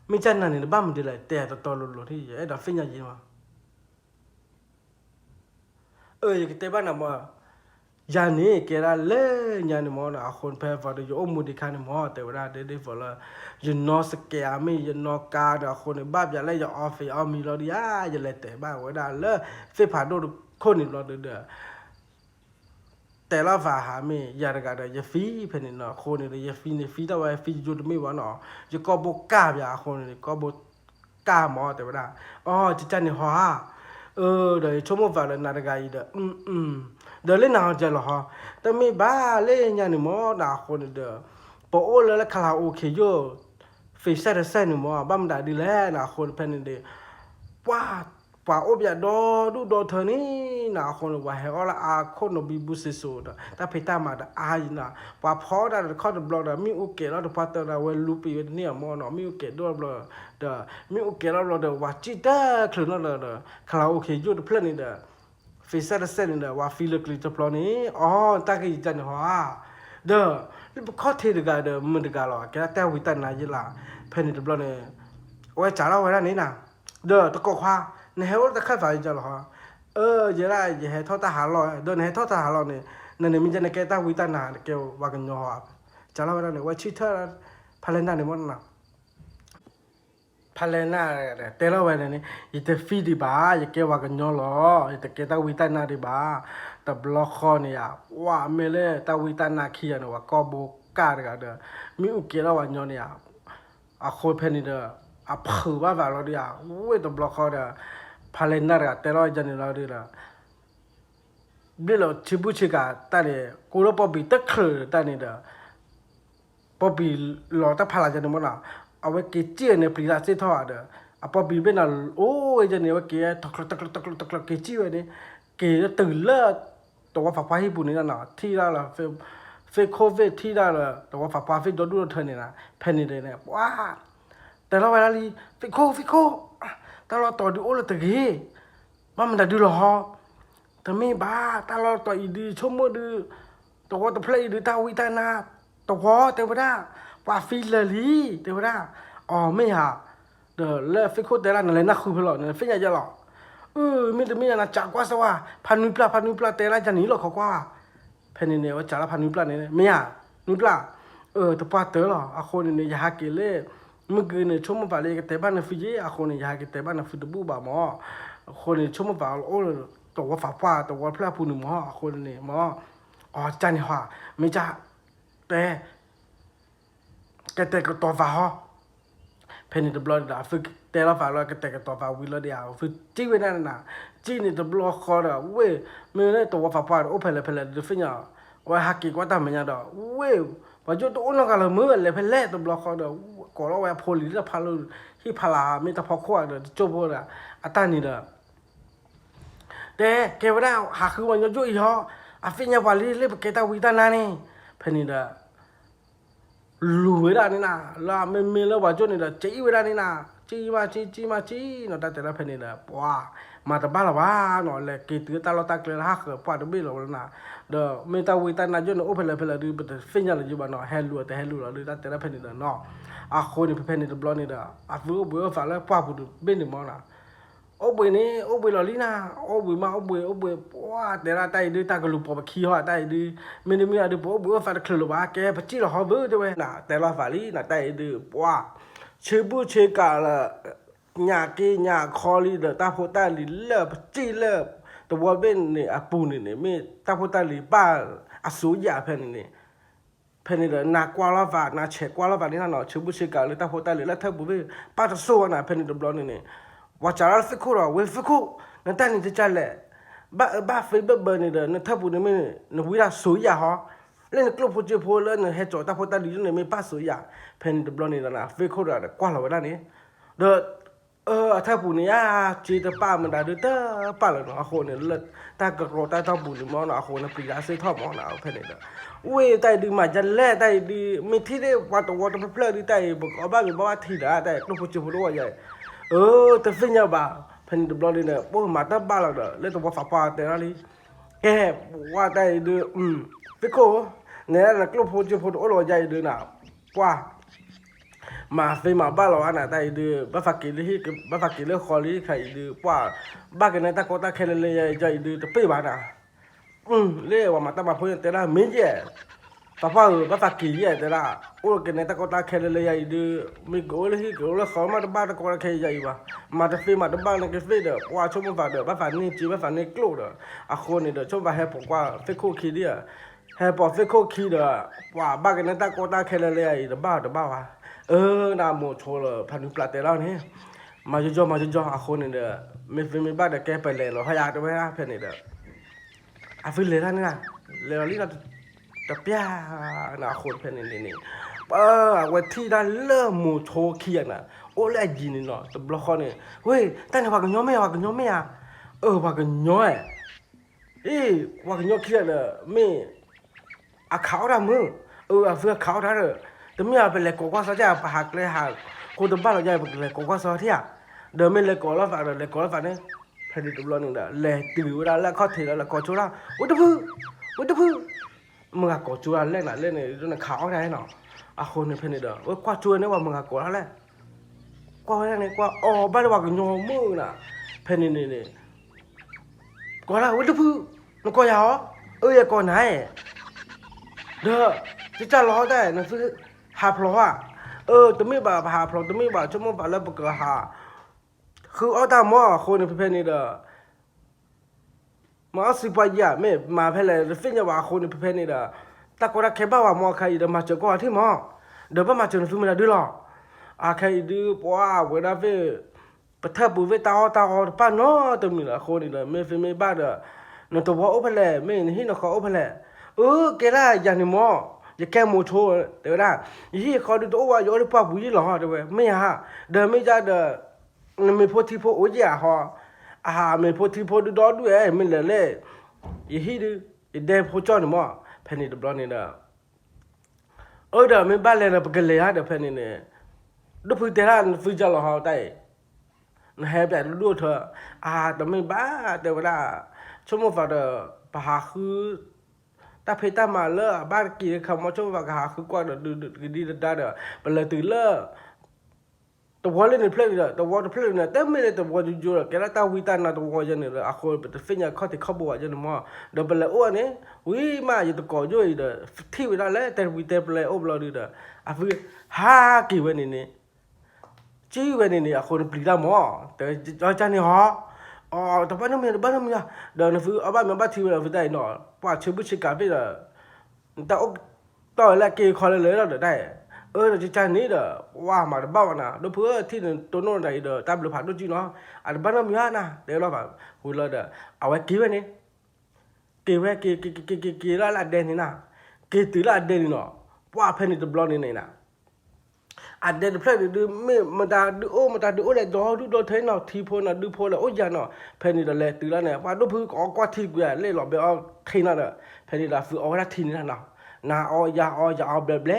ไม่จันนั่นเนี่ยบ้ามันดิเลยแต่ตัวหลุดที่ไอ้ดอกฟิญญาจีมาอย่างเตบ้านน่ะมายานี่เกล้าเล่ยานี่มอนะคนเพฟอดอยู่อมุดิคานี่มอแต่เวลาเดฟอลยูนอสเกียมียูนอกาดคนในบ้านอย่าเล่ยออฟฟิออมีลอดีอย่าเล่แต่บ้านเวลาเล่ฟิผ่านโดคนนี่ลอเด้อแต่ละฝ่าหามียาดกาเดยฟีเพนเนาะคนนี่ยฟีนี่ฟีตะวันฟีจุดไม่ว่าเนาะจะก็บกล้าบยาคนนี่ก็บกล้าหมอแต่เวลาจะจันนี่ฮะเดี๋ยวชั่วโมงฝ่าเลยนาฬิกาอีเด้อเดี๋ยวเล่นนานจะหรอฮะแต่ไม่บ้าเล่นอย่างนี้มั้งด่าคนเด้อพอโอ้แล้วคาราโอเกะโย่ฟิชเซอร์นี่มั้งบ้ามันด่าดีแล้วด่าคนเพนนี่เด้ว่าอบยาดูเธอนี่ด่าคนว่าเฮอละอาคนนบีบุษสุดแต่พิธามาด่าอายินะว่าพอด่าเขาจะบล็อกด่ามีโอเคแล้วพอตอนเราเวลูปีเนี่ยมั้งเนาะมีโอเคด้วยบล็อกเด้อมีโอเคแล้วเราเด้อว่าจิตเด้อคลื่นแล้วเด้อคาราโอเกะโย่เพื่อนนี่เด้อฟิเซอร์เซนเนี่ยว่าฟิลกลิตพลอนี่ตากีจันหัวเด้อนี่ข้อเทดกาเด้อมันดกาหรอแกแต่วิตันนายละเพนนี่พลอนี่ไว้จ่าเราไว้แล้วนี่นะเด้อตะกขวาในเฮลตะข้าฝ่ายจังหรอเยอะได้เฮทอตาหาลอยเดินเฮทอตาหาลอยเนี่ยนั่นเนี่ยมันจะในแกตาวิตันนาเกี่ยวว่ากันยัวจ่าเราไว้แล้วเนี่ยว่าชิเทอร์พาเลน่าเนี่ยมันนะพาเลน่าเตลเวเนี่ยยี่เตฟีดีบ้ายี่เกี่ยวกับยอลยี่เตเกตาวิตานาดีบ้าแต่บล็อกคอเนี่ยว่าเมเล่ตาวิตานาขี้เนี่ยว่าก็บุกการกันเด้อมีอุกเกล้าวันยอเนี่ยคนเพนิเด้อผือว่าแบบเราเดียวเว้ยแต่บล็อกคอเนี่ยพาเลน่าเตลจันนี่เราดีละเบลล์ชิบุชิกาตาเนี่ยกูรู้ปอบบีตะคร์ตานี่เด้อปอบบีหล่อตะพลาจันนี่มั้งล่ะเอาไว้เกจี้เนี่ยปลีลาเสียท่อเด้อปอบบีเป็นอะไรจันเนี่ยว่าเกตะครเกจี้ไว้เนี่ยเกตื่นเลิกตัวฝักฟ้าญี่ปุ่นนี่นะที่ได้ละเฟโควิดที่ได้ละตัวฝักฟ้าฟิดดูเธอเนี่ยนะเพนนี่เนี่ยว้าแต่เราเวลาลีฟิโคแต่เราต่อดูโอ้ละตะกี้มันได้ดูหรอแต่ไม่บ้าแต่เราต่ออีดีชั่วโมงดูตัวตัวเพลย์ดูตาวิตานาตัวเทวดาว่าฟิลลีเทวดาไม่ฮะเดี๋ยวเลิกฟิโคแต่ละนั่นเลยนักคุยเพลอเนี่ยฟิญญาจะหรอมีแต่มีอะไรจากว่าสว่าพันนุปลาแต่ละจะหนีหรอกเขาว่าเพนเนี่ยว่าจากละพันนุปลาเนี่ยไม่อะนุปลาตัวป้าเตอหรอคนเนี่ยอยากเกลี่ยมึงคือเนี่ยชั่วโมงไปเลยก็แต่บ้านเนี่ยฟิจิคนเนี่ยอยากแต่บ้านเนี่ยฟิตบูบาหมอคนเนี่ยชั่วโมงไปตัวว่าฝาป้าตัวว่าพระผู้หนึ่งหมอคนเนี่ยหมอจันเนี่ยว่าไม่จ้าแต่ก็ตัวฟ้าเพนนี่ตัวบล็อกด่าฝึกแต่ละฟ้าเราก็แต่ก็ตัวฟ้าวิลล์เดียวฝึกจีเวนั่นน่ะจีนี่ตัวบล็อกคอร์ดเว้ยไม่ได้ตัวฟ้าป้าโอเพลเดี๋ยวฟิญญาว่าฮักกี้กว่าตามมันยังดอกเว้ยพอจุดตัวนั้นก็เลยมือเลยเพลตัวบล็อกคอร์ดก็เราว่าโพลีแล้วพาลูที่พาลาไม่ต้องพอขวดจบเลยตานี่เด้อแต่เกี่ยวกับฮักคือวันจุดอีกฮะฟิญญาว่าลีไปเกี่ยวกับวิตานานี่เพนนี่เด้อรู้เวลานี่นะแล้วไม่แล้วว่าจุดนี่นะเจ๊เวลานี่นะ จีเนาะแต่ละเพนนี่นะว้ามาแต่บ้านละว่าเนาะแหละกีตือตาเราตาเกลือฮักปวดบี้เรานะเด้อเมตาวิตานาจนโอเพลเพลดูเปิดฟินยันเลยอยู่บ้านเนาะเฮลูแต่เฮลูเราดูแต่ละเพนนี่เนาะอาคนนี่เพนนี่บล็อกนี่เด้ออาฟิวบัวฟ้าแล้วปวดบุดเบนนี่มองนะโอ้บุยนี่โอ้บุยลอลีนะโอ้บุยมาโอ้บุยว้าแต่ละไตดูตากลุปปะขี้หัวไตดูมินิมีอะดูโอ้บุยฟ้าเคลือบ้าแกปะจีเราหอบด้วยนะแต่ละฟ้าลีนะไตดูว้าเชื่อบุเชื่อกาละnhà kia nhà kho li de ta phụ ta li lơ chi lơตัวเป็นนี่อาปูนี่มีตาพูตาลีป้าอาสูยาเพนนี่เพนนี่เดนากว่าลาวานาเชกว่าลาวานี่น่ะชื่อบุชิกาเลยตาพูตาลีแล้วเธอบุเบป้าจะสู้นะเพนนี่เดบลอนี่ว่าจะรักฟิคุระเวฟิคุนั่นแต่นี่จะจัลเลยบ้าฟิเบอร์นี่เดนั่นเธอบุนี่มีนวิราสูยาฮะเล่นกลุ่มพูดพูดเล่นเฮจอตาพูตาลีนี่มีป้าสูยาเพนนี่เดบลอนี่นะฟิคุระกว่าลาวานี่เดถ้าปุ่นเนี่ยจีตป้ามันได้ด้วยเต้ป้าเลยเนาะคนเนี่ยเลิศแต่กระโดดแต่ถ้าปุ่นมองเนาะคนเนี่ยปรีดาซื้อทอดมองเนาะเพื่อนเนี่ยเว้ยแต่ดีมาจันแล่แต่ดีมีที่ได้วัดตัวเพลิดดีแต่บอกเอาบ้านมีบ้านที่ได้แต่ลูกผู้ชายผู้รู้ว่าใหญ่แต่ฟินยาบ้าเพื่อนเดบลอนี่เนี่ยพวกมาตั้งบ้านเราเด้อเล่นตัวฝาป่าแต่ละลีแกว่าแต่ดีฟิโก้เนี่ยนะลูกผู้ชายผู้รู้ว่าใหญ่ดีนะว่ามาเฟมาบ้านเราอันไหนได้ดูบ้านฝากกินเลยบ้านฝากกินเลยคอลีใครดูว่าบ้านกันในตะโกตะแค่เลยใจดูตะปี้บ้านอ่ะเรียกว่ามาตั้งมาพูดแต่ละไม่เย่ป้าบ้านฝากกินเย่แต่ละโอ้กันในตะโกตะแค่เลยใจดูมีโกเลยโกเลยเขามาตั้งบ้านตะโกตะแค่ใจวะมาตั้งเฟมาตั้งบ้านในเฟเด้อว่าชมบ้านเด้อบ้านฝากนี่จีบ้านฝากนี่กลัวเด้ออ่ะคนนี่เด้อชมบ้านแฮปว่าเฟคุคีเดียแฮปเฟคุคีเด้อว่าบ้านกันในตะโกตะแค่เลยใจเด้อบ้านวะนาโมโชลพันธุ์ปลาเตล่านี่มาจ่ออาคนนี่เด้อไม่บ้าเด้อแกไปเลยเราให้ยาตัวไว้นะเพื่อนนี่เด้ออาฟิลเลยท่านนี่นะเลยนี่เราตะเปียนาคนเพื่อนนี่วันที่ได้เริ่มโมโชเขียนน่ะโอ้เลยจีนี่เนาะตัวบล็อกนี่เว้ยแต่เนี่ยว่ากันย้อมไม่ว่ากันย้อมไม่อ่ะว่ากันย้อยว่ากันย้อมเขียนเลยไม่อาขาวดำมึงอาเฟือขาวท่าเด้อแต่ไม่เอาไปเลยกูก็สนใจไปหักเลยหักคนตัวบ้านเราใหญ่ไปเลยกูก็สนใจเดิมไม่เลยกูแล้วฝากเลยกูแล้วฝากเนี่ยพอดีตัวเราหนึ่งเด้อเลยตีวิวแล้วข้อถือแล้วกูจูราวุ้ดพื้มึงอะกูจูราเล่นน่ะเล่นเนี่ยเรื่องข่าวอะไรเนาะอาคนเนี่ยเพนเด้อกูจูเนี่ยว่ามึงอะกูแล้วแหละกูอะไรเนี่ยกูบ้านเราว่ากันยอมมือน่ะเพนนี่กูแล้ววุ้ดพื้มันกูยาวอย่ากูไหนเด้อจะรอได้นั่นคือหาพลอ่ะตัวไม่บ่าหาพลตัวไม่บ่าชั่วโมงบ่าแล้วปกติหาคือเอาตามว่าคนในประเภทนี้เด้อมาสิบวันยาไม่มาเพลเลยฟินจะว่าคนในประเภทนี้เด้อแต่ก็ได้แค่บ้าว่ามาใครเดินมาเจอก็ที่มาเดินมาเจอในฟิล์มไม่ได้ด้วยหรอกใครดูปัวเวลาเวประเทศบุเวตาป้าเนาะตัวมีละคนนี่เด้อไม่ฟิล์มไม่บ้าเด้อนั่นตัวว่าโอเพลไม่เห็นเขาโอเพลแกได้อย่างนี้มั้งอย่าแก้โมโชเดี๋ยวนะยี่เขาดูตัวว่าย้อนป้าบุยหล่อเดี๋ยวไม่ฮะเดินไม่จ้าเดินไม่พูดที่พูดโอ้ยฮะไม่พูดที่พูดดูดอด้วยไม่เลยยี่ดูเดินพูดจอนมั้งเพนนี่เดบลอนนี่นะเดี๋ยวไม่บ้านเลยนะปกติเลยฮะเดี๋ยวเพนนี่เนี่ยดูพื้นที่ร้านฟิวเจอร์หล่อได้นะเฮ้ยแบบดูเถอะแต่ไม่บ้าเดี๋ยวนะชั่วโมงฝ่าเดี๋ยวปะหาคือตาเพตามาเลบ้านกี่คำว่าช่วงว่าหาคือกว่าเดือดดีได้เด้อเป็นเลยตื่นตัววอลเล่นเพลย์เด้อตัววอลเพลย์เนี่ยแต่ไม่ได้ตัววอลจู่ๆแกแล้วตาวิตานาตัววอลยันเนี่ยคนเป็นฟินยังเขาที่เขาบอกยันมั่วเดี๋ยวเป็นเลยอ้วนเนี่ยวิมาอยู่ตัวก่อยุ่ยเด้อที่เวลาแล้วแต่วิตาเป็นเลยโอ้บลอดีเด้อฟิฮากี่วันนี้จีวันนี้คนปลีดามั่วแต่จานนี่ฮะแต่บ้านน้ำมันเดินฟิบ้านมันบ้านที่เราไปได้เนาะว่าชื่อบุชิกาไปเด้อแต่ต่อแรกกี่คนเลยเราได้เราจะใจนี้เด้อว่ามาบ้านนะดูเพื่อที่ตัวโน้นได้เด้อตามหรือผ่านดูจีเนาะบ้านน้ำมันนะเดี๋ยวเราแบบคุยเลยเด้อเอาไว้กี่วันนี้กี่ละเดือนนี่นะกี่ตีละเดือนนี่เนาะว่าเพนนี่ตัวบล็อกนี่นะเดินเพลย์ดูไม่มันตาดูเลยดูเท่านั้นทีพอนะดูพอแล้วยานะเพนนี่เดเลยตื่นแล้วเนี่ยว่าดูเพื่อก็ที่กูเลยหลอกไปเอาทีนั่นเด้อเพนนี่เดฟิวเอาไว้ทีนี่นะ นาออยาออยาเอาเบลเบล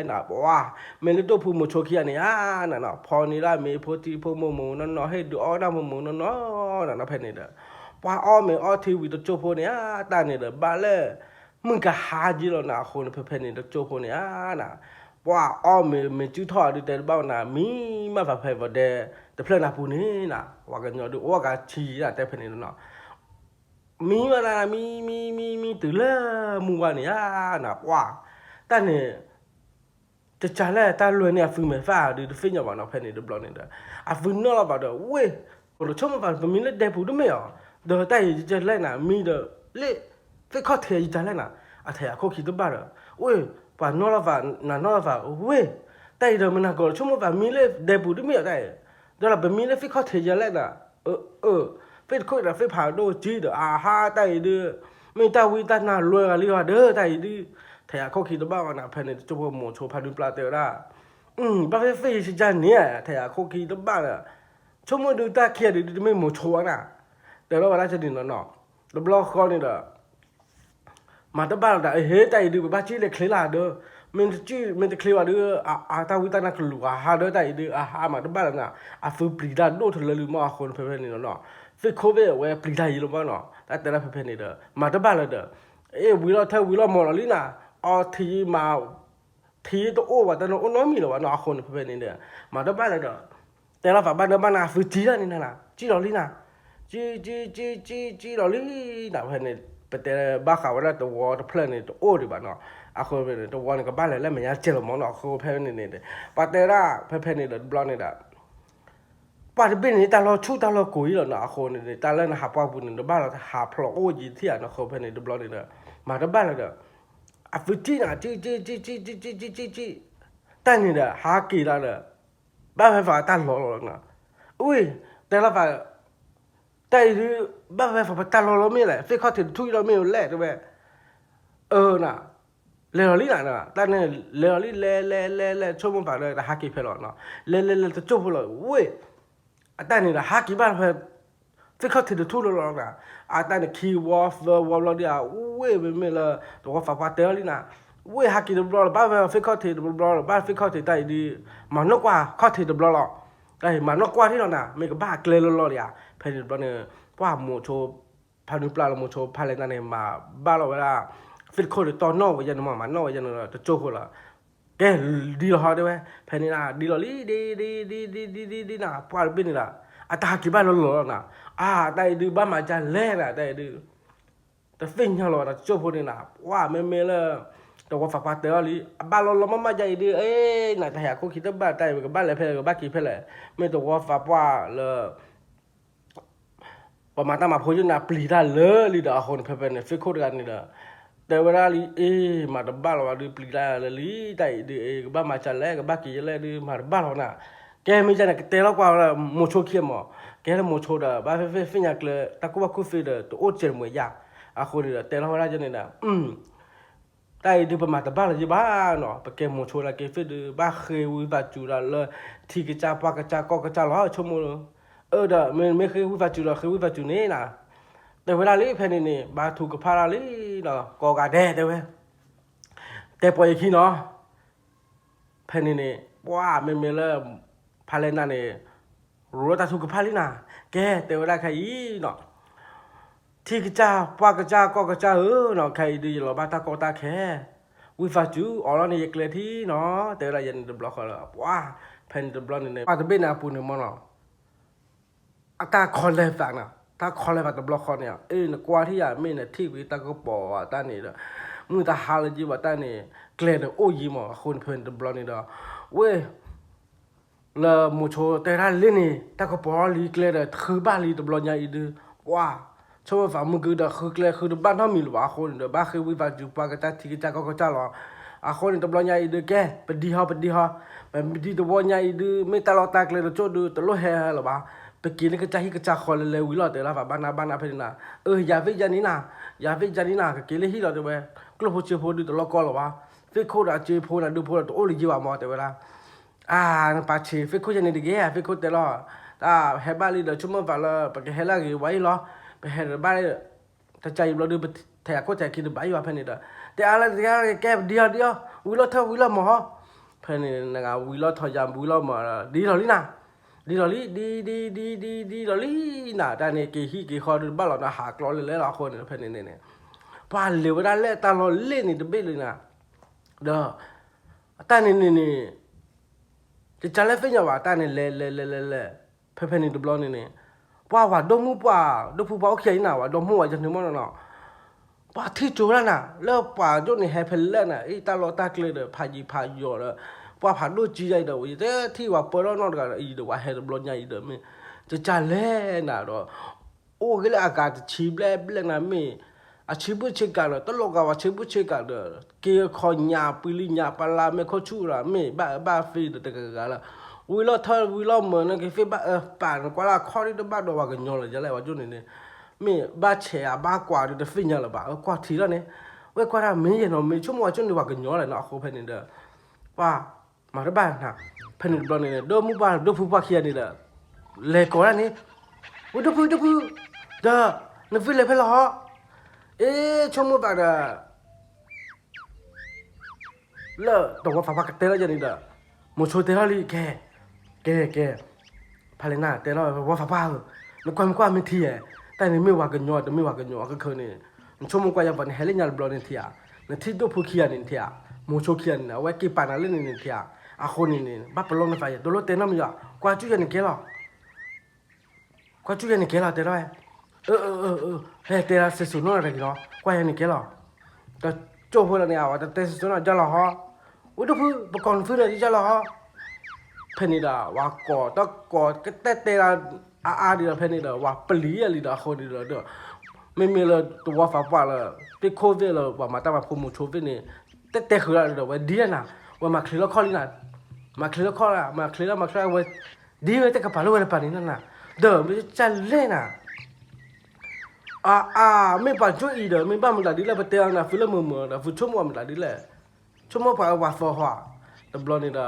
นะบอกว่าเมลิโตพูโมโชคียเนี่ยนะนะพอนี่ละเมโพตีโพโมโมนั่นเนาะให้ดูออดาโมโมนั่นเนาะนะเพนนี่เด้อว่าอ้อเมอ้อทีวีตัวโจโพเนี่ยตานี่เด้อบาเล่มึงก็หาจีแล้วนะคนเพนนี่ตัวโจโพเนี่ยนะว่าอ้อเมจูทอดูแต่บ้านะมีมาฝากเพนว่าเด้แต่เพลนาปูนี่นะว่ากันยอดูว่ากันชีนะแต่เพนนี่เนาะมีมาละมีตื่นเลยมึงว่าเนี่ยนะว่าแต่เนี่ยจะจ่ายแล้วตาลวยเนี่ยฟิล์มฟ้าดูฟิล์มอย่างว่าเนาะเพนนี่ดูบล็อกนี่เด้ออ่ะฟิล์มนอละบ่เด้อเว้ยเราชอบมาฟังมีเล่เดบูดูไม่อ่ะเด้อแต่จะเล่นน่ะมีเด้อเล่ฟิข้อเทียจะเล่นน่ะอ่ะเทียข้อคิดตัวบ้าเด้อเว้ยป่านอละฟ้านอละฟ้าเว้ยแต่เด้อมันน่ะก็ชอบมาฟังมีเล่เดบูดูไม่อ่ะแต่เด้อละเป็นมีเล่ฟิข้อเทียจะเล่นน่ะฟิข้อเด้อฟิผ่าโดจีเด้ออ่าฮะแต่เด้อไม่ตาวิตาน่ารวยกันเลยว่ะเด้อแต่เด้อเทียข้อคิดตัวบ้ากันน่ะเพนนี่จะพวกหมูโชพาดูปลาเตอร์ละบ้าเฟ่สิจันเนี่ยเทียข้อคิดตัวบ้าน่ะชอบมาดูตาเขียดดูไม่หมูโชน่ะแต่เราเวลาจะดินแล้วเนาะแล้วบล็อกคอนี่เด้อมาตบ้านเด้อเฮ้ยแต่ดูบ้าจีเล็กเคลียร์เด้อมันจะเคลียร์เด้ออ่าตาวิตาน่ากลัวหาเด้อแต่ดูอ่ามาตบ้านน่ะอ่ะฟิปรีดาโดทเลยลืมมาคนเพื่อนนี่เนาะฟิโคเวเวปรีดาอยู่แล้วเนาะแต่ละเพื่อนนี่เด้อมาตบ้านเด้อวิลล์เท่าวิลล์มอลลีน่ะอ๋อทีมาทีตัวโอ้ว่าแต่โน้มีหรอวะเนาะคนเพื่อนนี่เด้อมาตบ้านเด้อแต่ละฝั่งบ้านน่ะฟิจีนี่น่ะจีลอลีน่ะจีลอลีน่ะเพื่อนนี่เป็นแต่บ้าข่าวว่าตัวเพื่อนนี่ตัวโอ้ดีบ้านเนาะอะคนเป็นตัววันก็บ้านเลยแล้วมันยังเจริญมองเนาะคนเพื่อนนี่เด้อปัตเตอร์เพื่อนนี่เด้อบล็อกนี่เด้อปัตเตอร์นี่ตาเราชูตาเรากุยแล้วเนาะคนนี่ตาเราหาปาบุญนี่บ้านเราหาพลอกโอ้ยที่อ่ะเนาะคนเพื่อนนี่เด้อบล็อกนี่เด้อมาตบ้านเลยเด้ออะฟิจีน่ะจีแต่นี่เด้อหากี่ละเด้อบ้านไฟฟ้าตั้งหล่อๆเนาะอุ้ยแต่ละฝ่ายแต่ดูบ้านไฟฟ้าตั้งหล่อๆไม่แหละฟิกเขาถึงทุยเราไม่แหละด้วยน่ะเลอลี่น่ะแต่เนี่ยเลอลี่เลชอบมันฝ่ายเลยแต่ฮักกี้เพลอเนาะเลจะจบเลยเว้ยแต่เนี่ยฮักกี้บ้านไฟฟิกเขาถึงทุยเราเนาะแต่เนี่ยคีย์วอลเราเดียวเว้ยไม่เลยตัวฝ่ายเตอร์ลี่น่ะเว้ยฮักกี้ดับเบิลบ้านไฟฟิกเขาถึงดับเบิลบ้านฟิกเขาถึงแต่ดีมันนกว่าเขาถึงดับเบิลหรอกไอ้มันนกว่าที่เราน่ะไม่ก็บ้าเกลือเราเลยอ่ะเพนดับเบิลเนี่ยว่าหมูโชพานุปลาเราหมูโชพาเลนันเนี่ยมาบ้านเราเวลาฟิลโคตรตอนนอกยันมาโนยันจะโจโคละแกดีหรอได้ไหมเพนนี่นะดีหรอดีนะพอเป็นนี่ละอาตากี่บ้านเราหรอนะแต่ดูบ้านมาจานแรกนะแต่ดูแต่ฟินยังหรอนะโจโคนี่นะว่าไม่เลยแต่ว่าฝากปาเตอร์ลีบ้านเรามาใจดีน่ะแต่อยากคุคิดบ้านแต่กับบ้านอะไรเพลกับบ้านกี่เพลไม่ตัวว่าฝากว่าเลยประมาณตั้งมาพูดนะปลีได้เลยลีดาคนเพลเนี่ยฟิกโคตรกันนี่ละแต่เวลาลีมาดับบ้านเราดูปลีได้เลยลีแต่ดีกับบ้านมาจันแรกกับบ้านกี่แรกดูมาดับบ้านเราน่ะแกไม่ใช่นะแต่เรากว่าโมโชเขียมอ่ะแกเราโมโชเด้อบ้านฟินอยากเลยตะกุบคุฟิเด้อตัวโอเจอร์มวยยากคนนี่ละแต่เราเวลาจะเนี่ยนะแต่ดูประมาณแต่บ้านเราจะบ้านเนาะไปเกมโมโชละเกฟิดบ้าเคยวิบัติจุดละที่กระจาปากกระจากอกระจาล้อชั่วโมงเด้อไม่เคยวิบัติจุดละเคยวิบัติจุดนี้นะแต่เวลาเลี้ยเพนนี่บาถูกกับพาราลีเนาะกอกาแดแต่เว้ยแต่พออีกทีเนาะเพนนี่ว้าไม่เริ่มพาเลน่าเนี่ยรู้แต่ถูกกับพาลีน่ะแกแต่เวลาใครเนาะที่กระจาปากกระจากอกระจาเนาะใครดีหรอบ้าตากอตาแค่วิฟัจูออลนี่เกลที่เนาะแต่เวลายันเดบล็อกเลยว้าเพนเดบล็อกนี่ป้าจะเป็นอาปูนี่มั้งเนาะตาคอนเลยฝากนะตาคอนเลยฝากตบล็อกคอนเนี่ยนะกว่าที่อยากไม่เนี่ยที่วิตาก็ปอตานี่เด้อมึงตาฮาลจีว่าตานี่เกลเดโอ้ยมั้งคนเพิ่นตบล็อกนี่เด้อเว้ยแล้วมูโชแต่ละเล่นนี่ตาก็ปอลีเกลเดคือบ้านลีตบล็อกใหญ่ดื้อว้าชอบฝากมึงคือเด้อคือเกลคือบ้านเขามีหรือวะคนเด้อบ้านคือวิฟังจูปากตาที่กระจาก็จ้าหรอคนตบล็อกใหญ่ดื้อแกเป็นดีฮะเป็นดีตบล็อกใหญ่ดื้อไม่ตลอดตาเกลเดโจดื้อตลอดแฮ่หรอวะไปกินแล้วก็จะให้กระจาคอเลยวิลล์เตอร์ละฝาบ้านเพลินนะอย่าไปจานี่นะอย่าไปจานี่นะก็กินเลยฮิลล์เตอร์เว้ยกลัวพูดเชื่อพูดดูตลอดก็หรอวะฟิกโคดเชื่อพูดนะดูพูดตัวโอ้ยจีว่าหมอเตอร์เวลานั่นปัจจัยฟิกโคจะนี่ดีแก่ฟิกโคเตอร์ละเฮบ้าลีเดอร์ชุ่มมันฝาละปากเฮล่ากี่ไว้หรอไปเฮบ้าลี ถ้าใจเราดูแถกก็ใจคิดบ่ายว่าเพิ่นนี่ดอแต่อะไรแกเดียววิลอเท่าวิลอหมอเพิ่นนี่นะวิลอทอยามวิลอหมอดีดอลินะดีดอลิดีดอลินะแต่เนี่ยเกขอดูบ้านเรานะหากลอเลยละคนเพิ่นนี่เนี่ยป่าเลวได้แล้วตาเราเล่นนี่ตะเบ็ดเลยนะเด้อแต่นี่จะจัลเลฟินยาว่าแต่เนี่ยเลเพิ่นนี่ตะบลอนี่ป่าว่าดมูป่าดผู้ป่าโอเคนะว่าดมูว่าจะนึกมั้งเนาะป่าที่จูแล้วนะแล้วป่าจุนี่ให้เพิ่นแล้วนะอีตาเราตาเกลเด้อพายีพายอเด้อป่าผาดูจีใจเด้ออีแต่ที่ว่าเปรอนอนกันอีเด้อว่าให้ตะบลอใหญ่เด้อมิจะจัลเลนะเด้อโอ้ก็เลยอากาศชีบแล้วนะมิอาชีพเช็คกันตลกว่าชีพเช็คกันเด้อเกี่ยขอญาปิลิญาปลาไม่เขาชูระมิบ้าฟีเด้อตะกะกะละวิลอทวิลอเหมือนกับฟีบ้าป่านกว่าละข้อนี้บ้าดว่ากันยอเลยจะแล้วว่าจุนี่มีบ้าเชียบ้ากว่าเด้อฟิญญาละบ้ากว่าทีแล้วเนี่ยเว้ยกว่าละมีเนาะมีชั่วโมงจุนี่ว่ากันยอเลยเนาะเขาเพิ่นนี่เด้อว่ามาได้บ้านนะเพิ่นนี่บ่นี่เด้อมูบ้านเด้อผู้ปากเขียนี่เด้อเลก่อนนี่โอ้เด้อผู้เด้อนฟิเลเพิ่นละฮะชั่วโมงบ้านเด้อแล้วต้องว่าฟ้าๆกะเตละจังนี่เด้อmo cho te li ke palena te lo wa fa pa no kwa mi thi e tai ni mi wa ka nyo ka kho ni cho mo kwa ya ban he le nya blo ni thi a ni thi do phu khia ni thi a mo cho khia ni wa ki pa na le ni thi a a kho ni ba plo na fa ya do lo te na mi ya kwa chu ya ni ke lo te lo he te la se su no re lo kwa ya ni ke lo ta cho phu la ni a wa te se su na ja lo haอุดพูปกรณ์ฟื้นอะไรจะหรอเพนิดาว่ากอดกอดก็เตะอาดีละเพนิดาว่าปลีอะไรดาคนดีละเด้อไม่มีเลยตัวฟ้าป่าละไปโควิดละว่ามาตั้งมาพูดมุชวินี่เตะคืออะไรเด้อว่าดีนะว่ามาคลีละข้อนี่นะมาคลีละข้อละมาคลีละว่าดีเลยแต่กับปาลูกอะไรปานี่นั่นน่ะเด้อไม่จะเล่นน่ะไม่ป่าช่วยอีเด้อไม่บ้ามันละดีละไปเตะนะฟิลล์มือนะฟิลชั่วโมงมันละดีละชั่วโมงพอว่าฟอหัวตบลอนี่ละ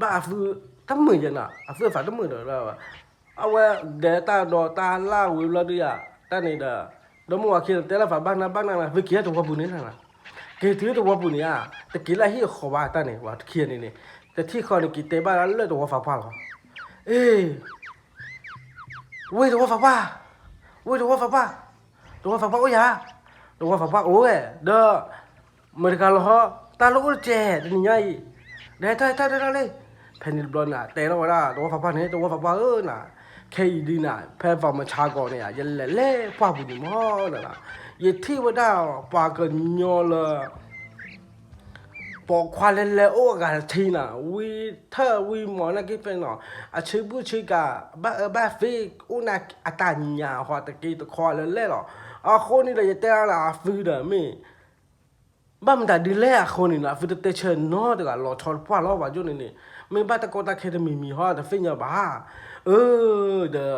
บ้าฟื้นทั้งมือจังน่ะฟื้นฝ่าทั้งมือเด้อแล้วเอาไว้เดตาดอตาล่าวิวละดิอ่ะตานี่เด้อดมว่าคิดแต่ละฝ่าบ้านนะวิเกียตัวว่าบุญนี่น่ะเกถือตัวว่าบุญนี่อ่ะแต่กินละฮีขอว่าตานี่ว่าเขียนนี่แต่ที่คอนี่กิเตบ้านแล้วตัวว่าฝ่าป่าเว้ยตัวว่าฝ่าป่าโอ้ยเด้อmereka loh talu urce dunia ini dah le penil blona tera wala to fa ne to fa na kei di na phe fa ma cha ko ne ya le pa bu ni mo na ye thi wada pa ka nyo la po kwa le o ga thi na we mo na ki pe no a chi bu chi ka ba fe una atanya ho ta ki to kwa le lo a kho ni le ye tera la fu da meบ้ามันแต่ดีแลคนนี่นะฟิตเตเชนนอแต่ก็รอทอดพ่อรอว่าจุนี่ไม่บ้าตะโกตะเคจะมีฮอแต่ฟิญญาบ้าเด้อ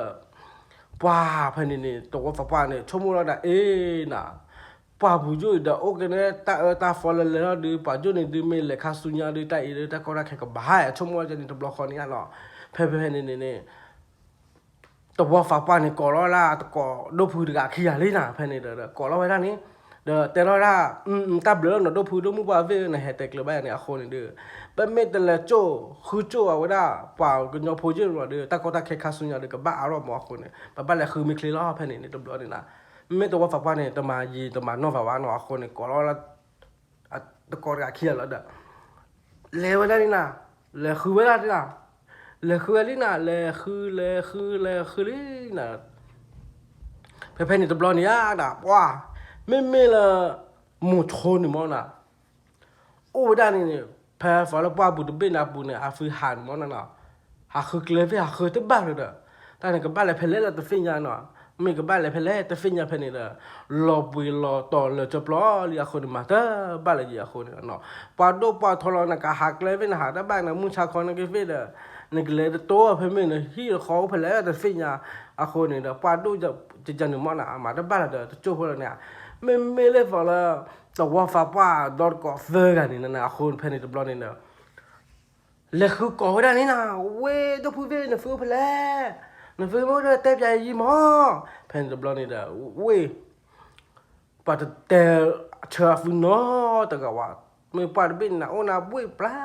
ป้าพันนี่ตัวฟ้าเนี่ยชั่วโมงละน่ะป้าผู้ช่วยเด้อโอเคเนี่ยตาฟอลเลยแล้วดูป้าจุนี่ดูไม่เลยข้าสุญญาดูแต่อีเด้อตะโกตะเคก็บ้าชั่วโมงจะนี่ตัวบล็อกคนนี้เนาะเพ่นี่ตัวฟ้าเนี่ยก่อรอละตะก่อดูผู้ดีกาขี้ยาเลยนะเพ่นี่เด้อก่อรอไว้ด้านนี้เด้อแต่ละตาเบลอเนาะดูพูดมุบ่าเวนะเฮตกเลยบ้านเนี่ยคนนี่เด้อเป็นเมตละโจคือโจเอาไว้ได้ป่าวก็ยอพูดเยอะเด้อตะก็ตะแค่คาสุญญาเด้อก็บ้าอารมณ์หมอคนนี่บ้านแหละคือมีคลีล้อเพ่นี่ตัวเบลอนี่นะไม่ตัวว่าฝากว่าเนี่ยตัวมายีตัวมานอกฝากว่าเนาะคนนี่ก็รอละตะกอดกะเขียแล้วเด้อเลวได้นี่นะเลคือเวลานี่นะเลคือนี่นะเลคือนี่นะเพ่นี่ตัวเบลอนี่อ่ะนะว้าไม่ละมุชคนนี่มั้งนะโอ้ด้านนี้แพ้ฝรั่งป้าบุตรเป็นอาบุเนี่ยอาฟิหันมั้งนะหาคือเกลือไปหาคือตั้งบ้านเลยเด้อแต่เนี่ยกับบ้านเลยเพลเล่ละตัวฟิญญาเนาะไม่กับบ้านเลยเพลเล่ตัวฟิญญาเพลนี่เด้อรอบุยรอต่อเลยจะปล้อเรียกคนมาเด้อบ้านเลยเรียกคนเนาะปาดูปาทรนะก็หักเลยเป็นหาแต่บ้านนะมุชาคนนั่นก็ฟิเด้อนี่ก็เลยตัวเพลไม่เนี่ยฮีเขาเพลเล่ตัวฟิญญาอาคนนี่เด้อปาดูจะจันทร์มั้งนะมาแต่บ้านเลยเด้อตัวโจ้พวกเนี่ยไม่เลยฟังแล้วแต่ว่าฟ้าป่าดอดก็เฟอร์กันนี่นะคนเพนิตบลอนี่นะเลยคือก่อได้นี่นะเว้ยต้องพูดเว้ยนะฟื้นไปแล้วนะฟื้นไม่ได้เต็มใจยี่หม้อเพนิตบลอนี่นะเว้ย ปะแต่เชื่อฟินอแต่ก็ว่าไม่ปาดเป็นนะโอนาบุยปลา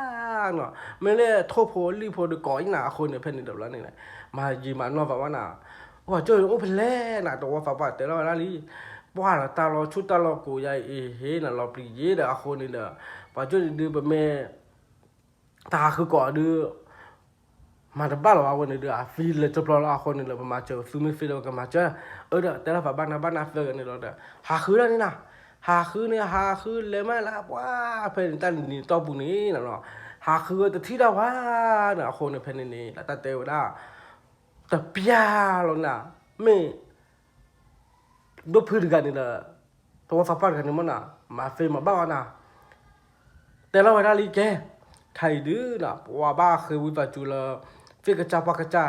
เนาะไม่เลยโทษโพลีโพดก่อยหนาคนเนี่ยเพิ่นนี่ดับแล้วนี่แหละมาจีมานอฝาว่าน่ะว่าเจอโอเพนแลน่ะตัวว่าฝาปาแต่ละละลีว่าละตาเราชุดตาเรากูยายเฮน่ะเราปรีเยดะคนนี่แหละปะจนดื้อบ่แม่ตาคือก่อดื้อมาดับบ้าเราวันนี้เด้อฟีลเลยจะปลอละคนนี่แหละมาเจอฟิลไม่ฟีลก็มาเจอเด้อแต่ละฝาบ้านนาเฟกันนี่เราเด้อหาคือแล้วนี่นะหาคือเนี่ยหาคือเลยมาละว่าเพิ่นตันนี่ตอบุนี้น่ะเนาะหาคือแต่ที่ดาว่าน่ะคนเนี่ยเพิ่นนี่ละตาเตวดาแต่เปียแล้วน่ะไม่ดูพื้นกันนี่ละตัวฝาบ้านกันนี่มันน่ะมาเฟมาบ้าน่ะแต่ละวันนี้แกใครดื้อน่ะว่าบ้าคือวิปัจจุลฟิกจ้าปากจ้า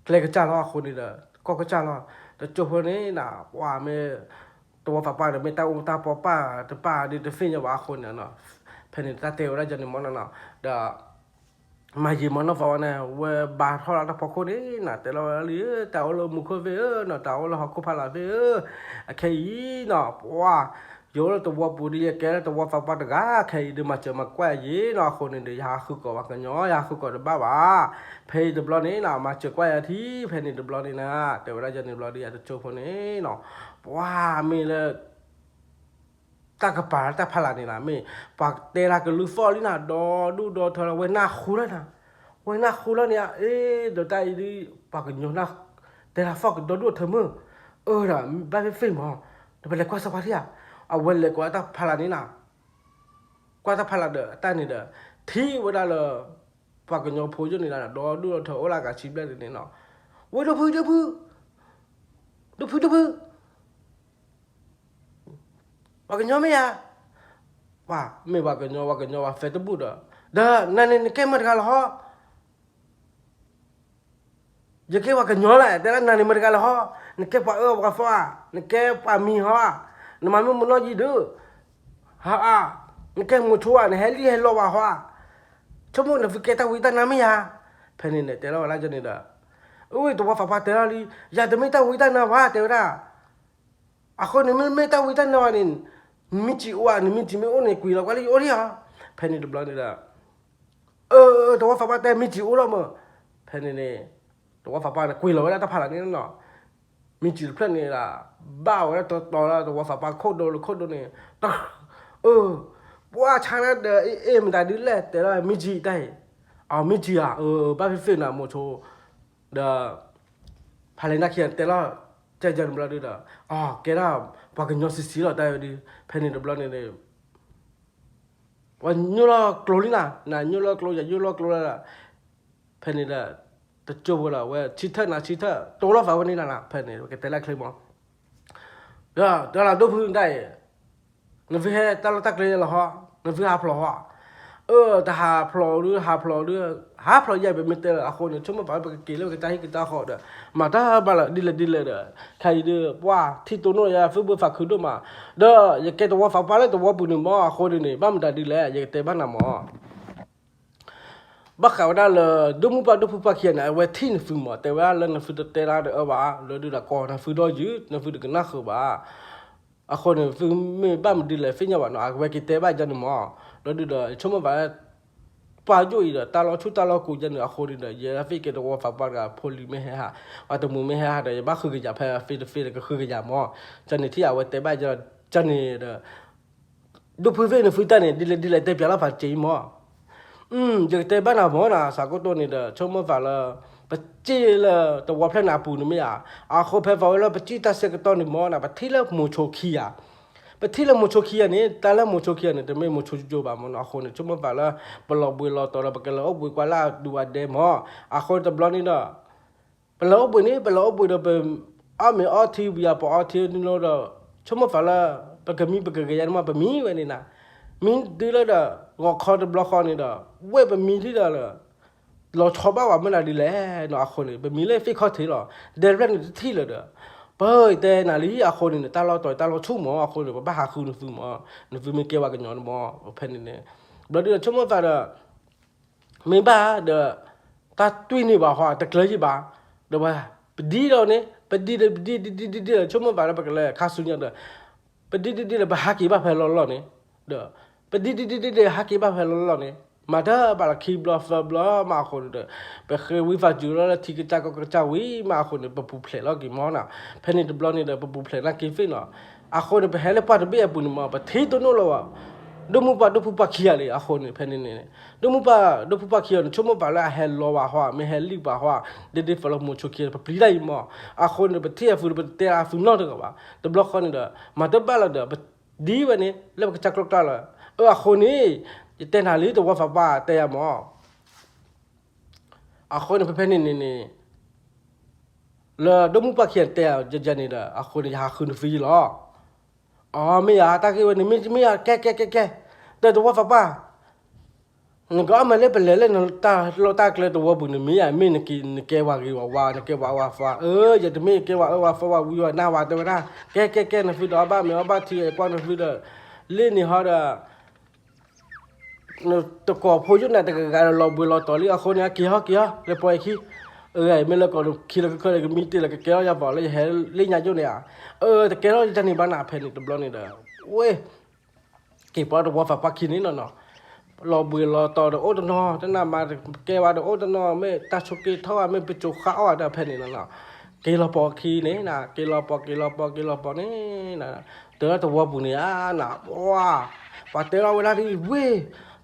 เคลกจ้าละคนนี่ละก็กจ้าละแต่จบคนนี้น่ะว่าไม่ตัวฝาบ้านไม่ตาองตาปอป้าแต่ป้าดิแต่ฟินจะว่าคนเนี่ยเนาะเพิ่นตาเตวได้จังนี่มันน่ะเด้อมายิมันฟาวนะเวบาทอละพอคนนี้น่ะแต่เราลีแต่เรามุขเวเนาะแต่เราฮักคุพาลาเวแค่อีเนาะว่าโยลตัวปุริแกตัวฟ้าปัดกาแค่ดีมาเจอมากว่ายีเนาะคนนี้ยาคือก็ว่ากันย้อยาคือก็บ้าว่าเพย์เดบลอนี้น่ะมาเจอกว่าที่เพย์นี่เดบลอนี้นะแต่เวลาจะเดบลอนี้อาจจะเจอคนนี้เนาะว่ามีเลยตากระป๋าตาพลานี่นะไม่ปากเตลากลูฟอลินะดอดูดอเธอเวน่าคูแล้วนะเวน่าคูแล้วเนี่ยเดี๋ยวตายดีปากยนะเตลาฟอกดอดูเธอมือล่ะบ้านเป็นฟิล์มฮะเดี๋ยวไปเล็กกว่าสักพักที่เอาเวลเล็กกว่าตาพลานี่นะกว่าตาพลาเด้อตานี่เด้อที่เวลาเลยปากยพูดอยู่นี่นะดอดูเธอโอลากาชิบเลยนี่เนาะเวลาพูดว่ากันยอไม่ยาว่าไม่ว่ากันยอว่าเฟตบูดเด้อนั่นนี่แค่มันกันเหรอจะแค่ว่ากันยอแหละแต่ละนั่นนี่มันกันเหรอนี่แค่ป่าว่าฟ้านี่แค่ป่ามีฮะนี่มันมันน้อยดีดูฮะนี่แค่มุชัวนี่เฮลี่เฮลโลว่าฮะชั่วโมงนึงฟิกเกตาวิตานาไม่ยาเพนนี่เนี่ยแต่ละวันละจนี่เด้ออุ้ยตัวฟ้าป่าแต่ละลีอย่าจะไม่ตาวิตานาว่าแต่ละอะคนนี่ไม่ตาวิตานาวันนี้มิจิว่านี่มิจิไม่โอ้เนี่ยคุยแล้วก็เลยโอ้ยฮะเพนนี่ดูบล็อกนี่ละตัวฟ้าป่าแต่มิจิโอ้ละมั้งเพนนี่ตัวฟ้าป่าเนี่ยคุยแล้วแล้วถ้าผ่านนี่นั่นเนาะมิจิเพื่อนนี่ละบ้าแล้วตัวแล้วตัวฟ้าป่าโคตรนี่ว่าชาติเดอมันได้ดีแหละแต่ละมิจิได้เอามิจิอ่ะบ้าฟินอ่ะโมโชเดอพาเลนักเขียนแต่ละใจจันบล็อกนี่ละแกน่ะปากยอสิละได้ดีเพนนี่ดูบล็อกนี่เนี่ยวันยูโรโกลนี่นะยูโรโกลละเพนนี่ละแต่จบแล้วเว้ยชิดนะตัวละฝ่ายวันนี้นะเพนนี่ก็แต่ละคลิปมั้งเดี๋ยวเราดูพื้นได้นั่นคือแต่ละตักเลยละฮะนั่นคือหาพลอแต่หาพลอหรือใหญ่แบบไม่เตะละคนเนี่ยชั่วโมงไปกี่เรื่องก็จะให้กินตาขอเด้อมาถ้าบ้าละดีเลยเด้อใครเด้อว่าที่ตัวโน้นอย่าฟื้นเบื่อฝากคืนด้วยมาเด้ออย่าแกตัวว่าฝากไปเลยตัวว่าปุ่นหม้อคนนี่บ้ามันได้ดีแล้วอย่าเตะบ้านหน้าหม้อบักเขาได้เลยดูมุปะเขียนไอ้เวทีนฟื้นหม้อแต่ว่าเรื่องนั้นฟื้นเตะละเด้อว่าเลยดูละก่อนนะฟื้นด้วยยืดนะฟื้นกันนักคือว่าคนเนี่ยฟื้นไม่บ้ามันดีเลยฟื้นยังว่าเนาะเวกิเตะบ้านจันหม้อแล้วดูเด้อชั่วโมงไปป่าจุยเด้อตาเราชุดตาเรากูจันเด้อคนนี่เด้อเยอะฟิกเกตตัวฝากปากกับพลีไม่ให้ฮะว่าตัวมึงไม่ให้ฮะเด้อบ้าคือจะแพ้ฟิก็คือจะหม้อจันนี่ที่เอาไว้เตะบ้านจันนี่เด้อดูพื้นเนี่ยฟื้นตาเนี่ยดีเลยเตะเปียละฝากจีหม้อจะเตะบ้านหน้าหม้อนะสากตัวนี่เด้อชั่วโมงฝากละปะจีละตัวเพลนาปูนี่ไม่อ่ะเขาเพลฝากละปะจีตาเสกตัวนี่หม้อนะปะที่ละมูโชคีอ่ะปะที่ละมูโชคีอันนี้แต่ละมูโชคีอันนี้แต่ไม่มูโชจูบะมันอ่ะคนเนี่ยชั่วโมงฝากละปลอกบุยรอตัวละปะกันละบุยกว่าละดูว่าเดมอ่ะคนตะบล็อกนี่เนาะปลอกบุยเด้อเป็นมีทีวีอ่ะปะทีนี่เนาะชั่วโมงฝากละปะกันมีปะกันยันมาปะมีไว้นี่นะมีดีเลยเด้องอคอตะบล็อกคอนี่เด้อเว้ยปะมีที่เด้อเลยเราชอบบ้าว่ามันอะไรแหละเนาะคนนี่เป็นมีเลยฟิกเขาถือหรอเดินเล่นที่เลยเด้อเป้ยแต่นาลีคนนี่ตาเราชุ่มหมอคนนี่บ้าหาคืนฟื้นหมอนี่ฟื้นไม่เกี่ยวกับย้อนหมอเพนนี่บลาเดือชุ่มมาฝ่าเด้อไม่บ้าเด้อตาตุ้ยนี่บ้าหัวตะเกลือจีบ้าเด้อว่าดีแล้วเนี่ยไปดีชุ่มมาฝ่าแล้วไปกันเลยข้าสุญญาเด้อ ดิเลยไปหากี่บ้าเพลล้อเนี่ยเด้อไปดิหากี่บ้าเพลล้อเนี่ยมาเด้อบาลคีบลอฟบลอมาคนเด้อไปเคยวิฟาจูแล้วที่กระจาก็กระจาวิมาคนเด้อปะปูเพลล้อกี่มอน่ะเพนนี่เดบลอนี่เด้อปะปูเพลน่ะกี่ฟินเนาะอาคนเด้อไปเฮเลปาเด้อเบียบุญมาปะที่ตัวนู้นแล้วอ่ะดูมุปะขี้อะไรอาคนเนี่ยเพนนี่เนี่ยดูมุปะขี้เนี่ยชั่วโมงไปแล้วเฮลล้อว่าหัวไม่เฮลิบ่าหัวเด็ดฟอลโมชุกี้ปะปลีได้มั้งอาคนเนี่ยปะที่ฟูปะเตะอาฟูนอเด้อกับว่าเดบลอคนนี่เด้อมาเด้อบาลเด้อปะดีวันนี้แล้วก็จักรกตาละอาคนนี้จะเต้นหาลีตัวว่าฟ้าบ้าเตะมั้งอาคนเนี่ยเพนนี่แล้วดูมุปะขี้เตะจะนี่เด้ออาคนเนี่ยหาคืนฟรีหรออ๋อไม่อยากตากี้วันนี้ไม่อยากแกแต่ตัวว่าฟ้าบ้านึกว่ามันเล่นไปเล่นเราตาเกลือตัวบุญมีอ่ะมีนึกว่ากี่ว่านึกว่าฟ้าอย่าจะมีเกว่าว่าฟ้าว่าวิวหน้าว่าตัวนะแกนะฟิดอบ้ามีอบ้าที่กว่านะฟิดเล่นนี่ฮะเด้อตะกอพูดอยู่นะแต่การเราบุญเราต่อเรื่องคนนี้กี่ฮะเลยปล่อยขี้ไอ้ไม่เลิกก่อนขี้แล้วก็เลยมีตีแล้วก็แกอย่าบอกเลยเห็นเล่นยาอยู่เนี่ยแต่แกเราจะนี่บ้านหน้าเพลินตัวบล็อกนี่เด้อเว้ยกี่ปอตัวฟ้าปักขี้นี่เนาะรอบุยรอต่อเดโอตนอท่านนำมาเกว่าเดโอตนอไม่ตาชุกีเท่าไม่ไปจุข้าวอ่ะเดเพนี่นั่นน่ะเกลอปอคีนี่นะเกลอปอนี่นะเตอตัวบุญเนี่ยนะว้าปะเตเราเวลาที่เว้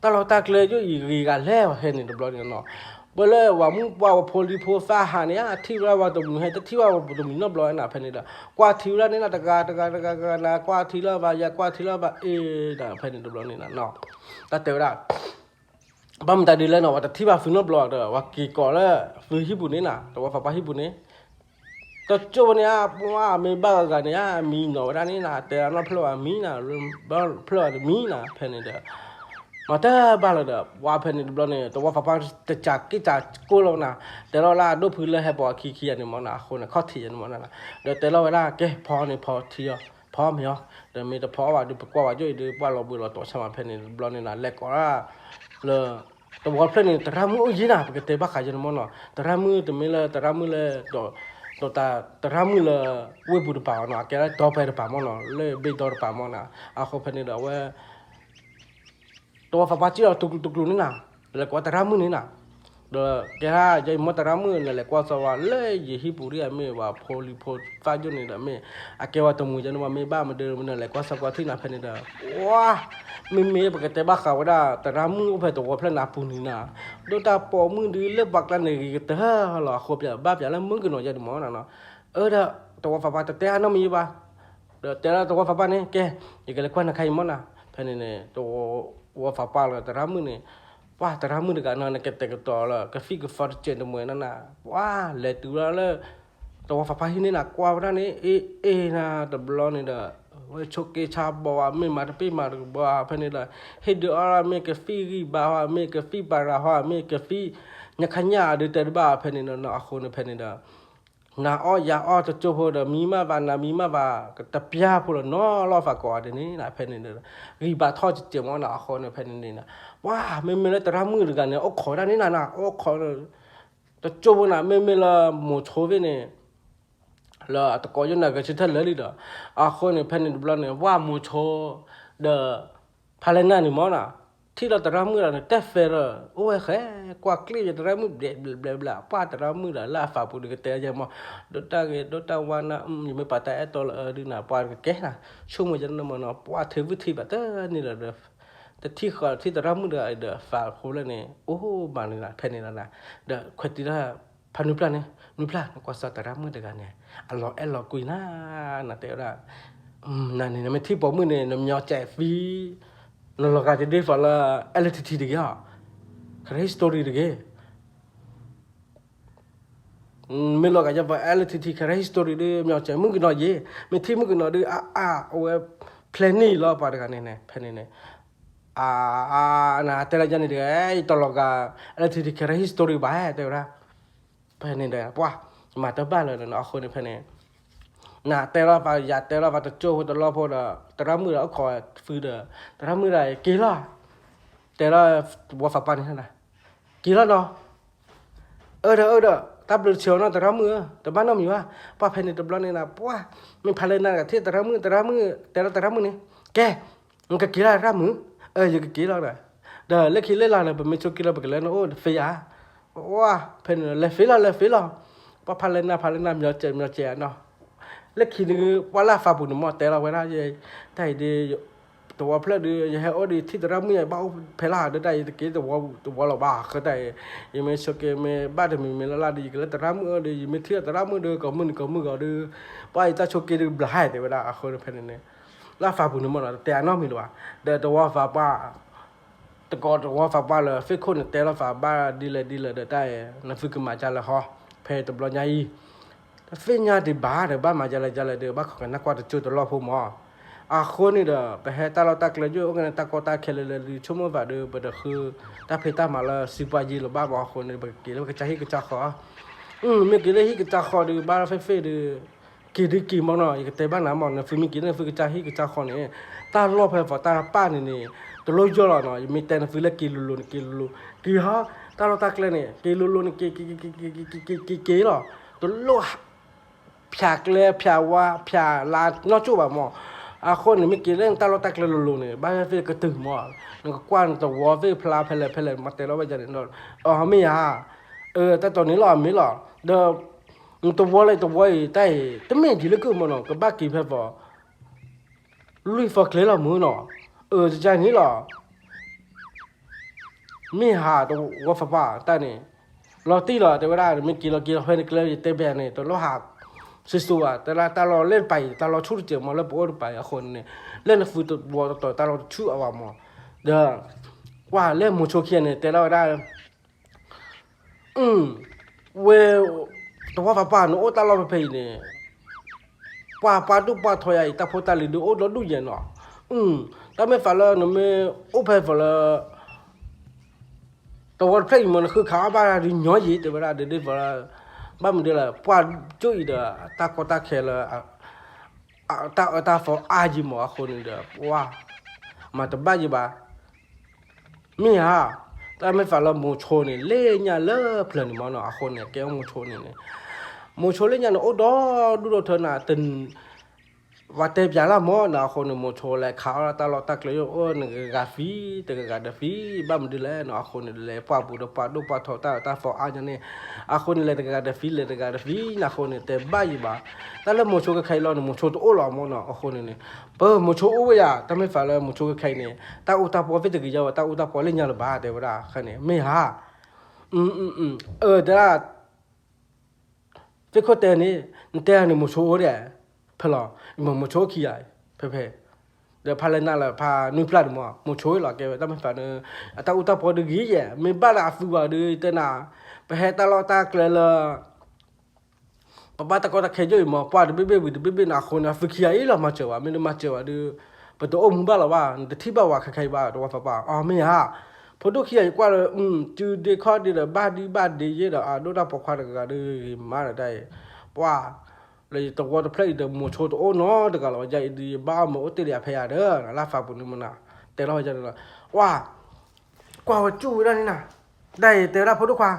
ตลอดตาเกลอยู่อีกันแล้วเห็นนี่ตบลอนี่เนาะเบลเลยว่ามึงว่าโพลีโพฟ้าหาเนี่ยที่ว่าตัวมึงให้ที่ว่าตัวมึงนบลอยน่ะเพนี่ดกว่าที่ละนี่น่ะตะกานะกว่าที่ละว่ายากว่าที่ละว่าน่ะเพนี่ตบลอนี่น่ะเนาะตาเตอละบ้ามตาดีแล้วเนาะว่าที่ว่าฟินบลอเด้อว่ากี่ก่อแล้วฟิฮิบุนี่น่ะแต่ว่าฟ้าฮิบุนี่ตัวโจเนี่ยว่ามีบ้ากันเนี่ยมีเนาะด้านนี้น่ะแต่เราเพลว่ามีน่ะบ้าเพลว่ามีน่ะเพนี่เด้อมาแต่บ้านเราเด้อว่าเพนี่บลอนี่ตัวว่าฟ้าจะจักกี่จักกูแล้วน่ะแต่เราละดูพื้นเลยให้บอกขี้ๆนี่มันน่ะคนน่ะข้อที่นี่มันน่ะเดี๋ยวแต่เราเวลาแกพอนี่พอเที่ยวพร้อมเหรอเดี๋ยวมีแต่พอว่าดูกว่าอยู่ดูว่าเราบุเราตัวสมาเพนี่บลอนี่น่ะเล็กกว่าเลยตัวเพนี่แต่รามือยีน่ะเพราะเตะบ้าขายจนมันน่ะแต่รามือแต่ไม่เลยแต่รามือเลยตัวแต่รามือเลยเว้ยบุตรป่าวน่ะแกตัวไปป่าวมันน่ะเลยเบ็ดตัวป่าวมันน่ะเอาเขาเพนี่เดี๋ยวว่าตัวฟ้าจีเราตุกนี่น่ะแล้วก็แต่รามือนี่น่ะเดี๋ยวแกฮะใจมันแต่รามือนี่แหละก็สว่าเลยยี่หิปุริอะไม่ว่าโพลีโพฟ้าจุนี่เด้อไม่อาแกว่าตัวมือจะนึกว่าไม่บ้ามันเดินมันนั่นแหละก็สักว่าที่น่ะเพนี่เด้อว้าไม่ปกติบ้าเขาได้แต่รามือไปตัวเพลน่ะปุ่นนี่น่ะโดนตาปอมือดีเล็บบักแล้วนี่ก็เตะหรอขบอย่าบ้าอย่าแล้วมึงก็หน่อยจะดูหมอน่ะเนาะเด้อตัวฟ้าแต่น้ำมีป่ะเด้อแต่ตัวฟ้านี่แกอีกแล้วก็น่ะใครมันน่ะเพนี่เนี่ยตัวฟ้าแล้วแต่รามือนี่ว้าแต่รามือกันนั่นก็แต่ก็ต่อละก็ฟิกฟอร์เจนตัวนั่นน่ะว้าเลยตัวละตัวฟ้าที่นี่น่ะกว่าวันนี้น่ะดับล้อนี่เด้อว่าชกเกชาบอกว่าไม่มาที่มาบอกว่าเพนี่ละเฮ็ดเดี๋ยวอะไรไม่ก็ฟีรีบ่าวไม่ก็ฟีบาราฮะไม่ก็ฟีนักขันยาเดือดบ้าเพนี่ละเนาะคนเพนี่ละนาอ้อยาอ้อจะจบพอเด้อมีมาบาก็ตะเปียพอเนาะรอฝากก่อนเดี๋ยวนี้นะเพนี่ละรีบาทอดจะเจียวมันนะคนเพนี่ละว้าไม่เลยแต่ละมือกันเนี่ยโอ้ขอด้านนี้น่ะโอ้ขอจะจบนะไม่ละหมดโชว์เนี่ยแล้วตะกอยน่ะก็ชิดทันเลยดิเด้อคนเนี่ยเพนนี่บลอนเนี่ยว่ามูโชเด้อพาเลน่านี่มอน่ะที่เราตะรามือเนี่ยแต่เฟรโอ้ยแค่กว่าคลีจะตะรามือเบลป้าตะรามือละลาฝาปุดก็เตะจะมาดตาวานะยังไม่ปะแต่ตัวดิน่ะปาก็แก่น่ะช่วงมันจะนำมาป้าเทวิธีแบบนี่แหละเด้อแต่ที่ตะรามือเด้อฝาโคเลยเนี่ยโอ้บางนี่น่ะเพนนี่น่ะเด้อคติละพันนุปลาเนี่ยนุปลาก็สตะรามือเด้อกันเนี่ยAllah kui na te ora na ni me thi po mu ne no myo che fi no lo ka de fa la electricity de ya kare story de ge me lo ka ja fa electricity kare story de myo che mu no ye me thi mu no de o plan ni lo pa de ka ne phe ne na te la ja ni de to lo ka electricity kare story ba te ora phe ne de paมาตบ้านเลยเนาะคนในภายในน่ะแต่เราไปอยากแต่เราไปตะโจ้ตะล้อพอดแต่ละมือเราขอฟื้นเด้อแต่ละมือไรกี่ล้อแต่เราบัวฝักปันนี่นะกี่ล้อเนาะเด้อต ตาเปลือกเชียวนะแต่ละมือแต่บ้านน้องมีว่าป้าเพนในตะบลนี่นะป้ามันพาเลยนะกับที่แต่ละมือแต่ละมือนี่แกมันก็กี่ละละมือยังกี่ละเลยเดี๋ยวเล็กขี้เล็กละเลยไม่ชอบกี่ละไปกันแล้วนะโอ้เฟียว้าเพนเลยเฟียละป้าพาเลยนะมีเจเนาะเล็กขี้นึงว่าละฟ้าบุญหมดแต่เราเวลาเย่ได้ดีตัวเพลดยังให้โอ้ดีที่แต่ละมือบ้าเพลาได้ตะกี้ตัวเราบ้าก็ได้ยังไม่ชอบยังไม่บ้าแต่ไม่ละดีกันแล้วแต่ละมือดียังไม่เที่ยวแต่ละมือเดือก็มือก็ดื้อไปจะชอบกินบลายแต่เวลาคนเพลนี่ลาฟ้าบุญหมดแต่น้องมีหรอเดี๋ยวตัวฟ้าบ้าแต่ก่อนตัวฟ้าบ้าเลยฟิกคนแต่ละฟ้าบ้าดีเลยเดี๋ยวได้นั่นฟิกมาจานละฮะเพลตัวบลอยฟิกยาดีบ้าเดี๋ยวบ้ามาจานละเดี๋ยวบ้าของนักว่าจะจุดตลอดพูมคนนี่เด้อไปให้ตาเราตากเลยอยู่กันตากตาเคเลยชั่วโมงว่าเด้อบ่ได้คือตาเพตามาละสิบว่ายีหรือบ้าบ่คนนี่บ่กี่แล้วก็จะให้ก็จะขอไม่กี่เลยให้ก็จะขอเด้อบ้าเฟ่เด้อกี่มองเนาะอีกแต่บ้านน้ำมองนะฟิมีกี่นะฟิก็จะให้ก็จะขอนี่ตาลอเพฟตาป้านี่ตัวลอยจ่อเนาะมีแต่นะฟิละกี่ลุกี่ฮะตาเราตากเลยนี่กี่ลุนี่กี่เนาะตัวลอพยากเลยพยาว่าพยาลาเนาะจู่บ่หมอคนนี่ไม่กี่เรื่องตาเราตักเลยลุนี่บ้านเฟก็ตึงหมดนึกกว้านตัววอเฟพลาเพลมาแต่เราไปจะเนี่ยไม่แต่ตอนนี้หรอไม่หรอเดี๋ยวตัววอเลยตัววอแต่ไม่กี่เรื่องก็มันเนาะก็บ้ากี่เพลฟอลุยฟักเลยละมือเนาะจะใจนี้หรอไม่ตัววอฟ้าป้าแต่เนี่ยเราตีหรอแต่เวลาไม่กี่เราเฮ้ยนี่ก็เลยเตะแบบเนี่ยตัวเราหักสุดๆแต่เราเล่นไปแต่เราชู้เจียวมาแล้วปวดไปคนเนี่ยเล่นฟุตบอลต่อแต่เราชู้เอามาเด้อว่าเล่นมูโชเคียนเนี่ยแต่เราได้เวตัวฟ้าป้าโน้ตเราไปเพย์เนี่ยป้าดูป้าถอยตาโพตาลิดูโอ้เราดูเย็นเนาะแต่ไม่ฝันเลยเนาะไม่โอ้เพย์ฝันเลยตัวเพลย์มันคือขาบ้าดิย้อยยี่แต่เวลาเดี๋ยวฝันบ้านมันเดี๋ยวละป้าจุ้ยเด้อตาเคลตาฟออาจิมอคนเด้อว่ามาตบ้าจีบ้ามีแต่ไม่ฝันละมูโชนี่เล่ยเล่เพลินมันเนาะคนเนี่ยแกมูโชนี่มูโชเล่ยเนาะโอ้ดอดูเถอะนะตึนว่าแต่ยาละมอนะคนมูโชเลยขาวตาเราตักเลยโอ้นึกกาฟีแต่กาดฟีบ้ามันดีแล้วเนาะคนนี่เลยป้าปูดป้าดูป้าทอตาฟออาจเนี่ยคนนี่เลยแต่กาดฟีนะคนนี่แต่บ้าจีบ้าแต่ละมูโชก็ใครรอเนี่ยมูโชตัวโอ้หล่อมอเนาะคนนี่มูโชโอ้ยแต่ไม่ฝันละมูโชก็ใครเนี่ยตาอุตาปอฟิตกี่เจ้าตาอุตาปอเล่นยาละบ้าเดี๋ยวว่าคันเนี่ยไม่เดี๋ยวฟิกเขาเตนี่มูโชเนี่ยพลอมูโชขี้ใหญ่เพเดี๋ยวพาเลน่าละพานุพลาดมูโชหรอแกแต่ไม่ฝันตาอุตาปอดูกี่เจ้าไม่บ้าละฟิวดูแต่น่ะไปให้ตาเราตาเกลือป้าตะก็ตะเคยอยู่มั้งป้าดูเบ๊น่ะคนน่ะฟิกใหญ่ละมาเจอว่าไม่ได้มาเจอว่าดูประตูมุบ้าละว่าที่บ้าว่าใครบ้าตัวฟ้าไม่พอดูขี้ใหญ่กว่าจูเดคอดีละบ้าดีเยอะดูได้ปกครองกันดูมาได้ว่าเลยตัวเพลย์เดมูโชตัวโอ้เนาะเด็กเราใจดีบ้าหมดตีเดียพยาเด้อลาฟ้าปุ่นมันน่ะแต่เราจะว่ากว่าจูได้นี่นะได้แต่ละพอดูกว่า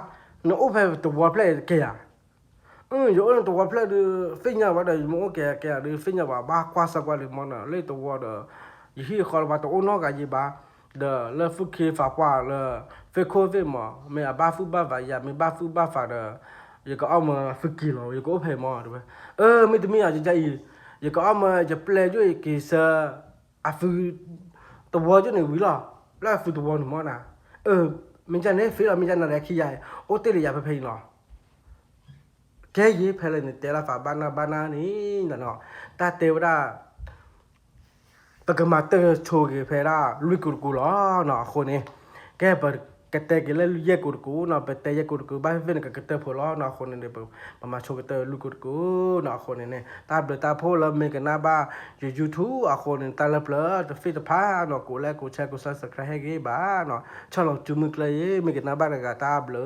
เนาะโอ้เพย์ตัวเพลย์เกีย有人ตัวเพลย์ดูฟินยาว่าได้โมเกียดูฟินยาว่าบ้าควาสักว่าเลยมันน่ะเลยตัวเด้อยี่ห้อเขาว่าตัวโอ้เนาะกันยี่บ้าเด้อเลยฟุกเคฟ้าว่าเลยฟิกโควิดมาไม่บ้าฟุบ้าว่าอย่าไม่บ้าฟุบ้าฟ้าเด้อยังก็เอามาฟิกกิโลยังก็เอาเพย์มาด้วยไม่ต้องมีอะไรใจยังก็เอามาจะเปลี่ยนด้วยกิเซฟิตัวจุดนี้วิล่ะแล้วฟิตัวหนูมันน่ะมันจะเนี่ยฟิลมันจะนั่นแหละขี้ใหญ่โอ้เตลี่ยไปเพย์เนาะแกยี่เพลนี่แต่ละฟ้าบ้านนี่เนาะแต่เทวดาปกมาเตอร์โชว์กี่เพล่าลุยกูล้อเนาะคนนี้แกเปิดกเตกิเลลุยกูเนาะเปิดเตยกูบ้านเพื่อนกับกเตพอล้อเนาะคนนี้เปิดมาโชว์กเตลุยกูเนาะคนนี้ตาเบลตาพอแล้วมีกันหน้าบ้ายูทูบคนนี้ตาเล็บเลยฟิตผ้าเนาะกูแลกูแชร์กูซับสไครต์ให้กี่บ้าเนาะชอบเราจุ่มมือเลยมีกันหน้าบ้านกับตาเบล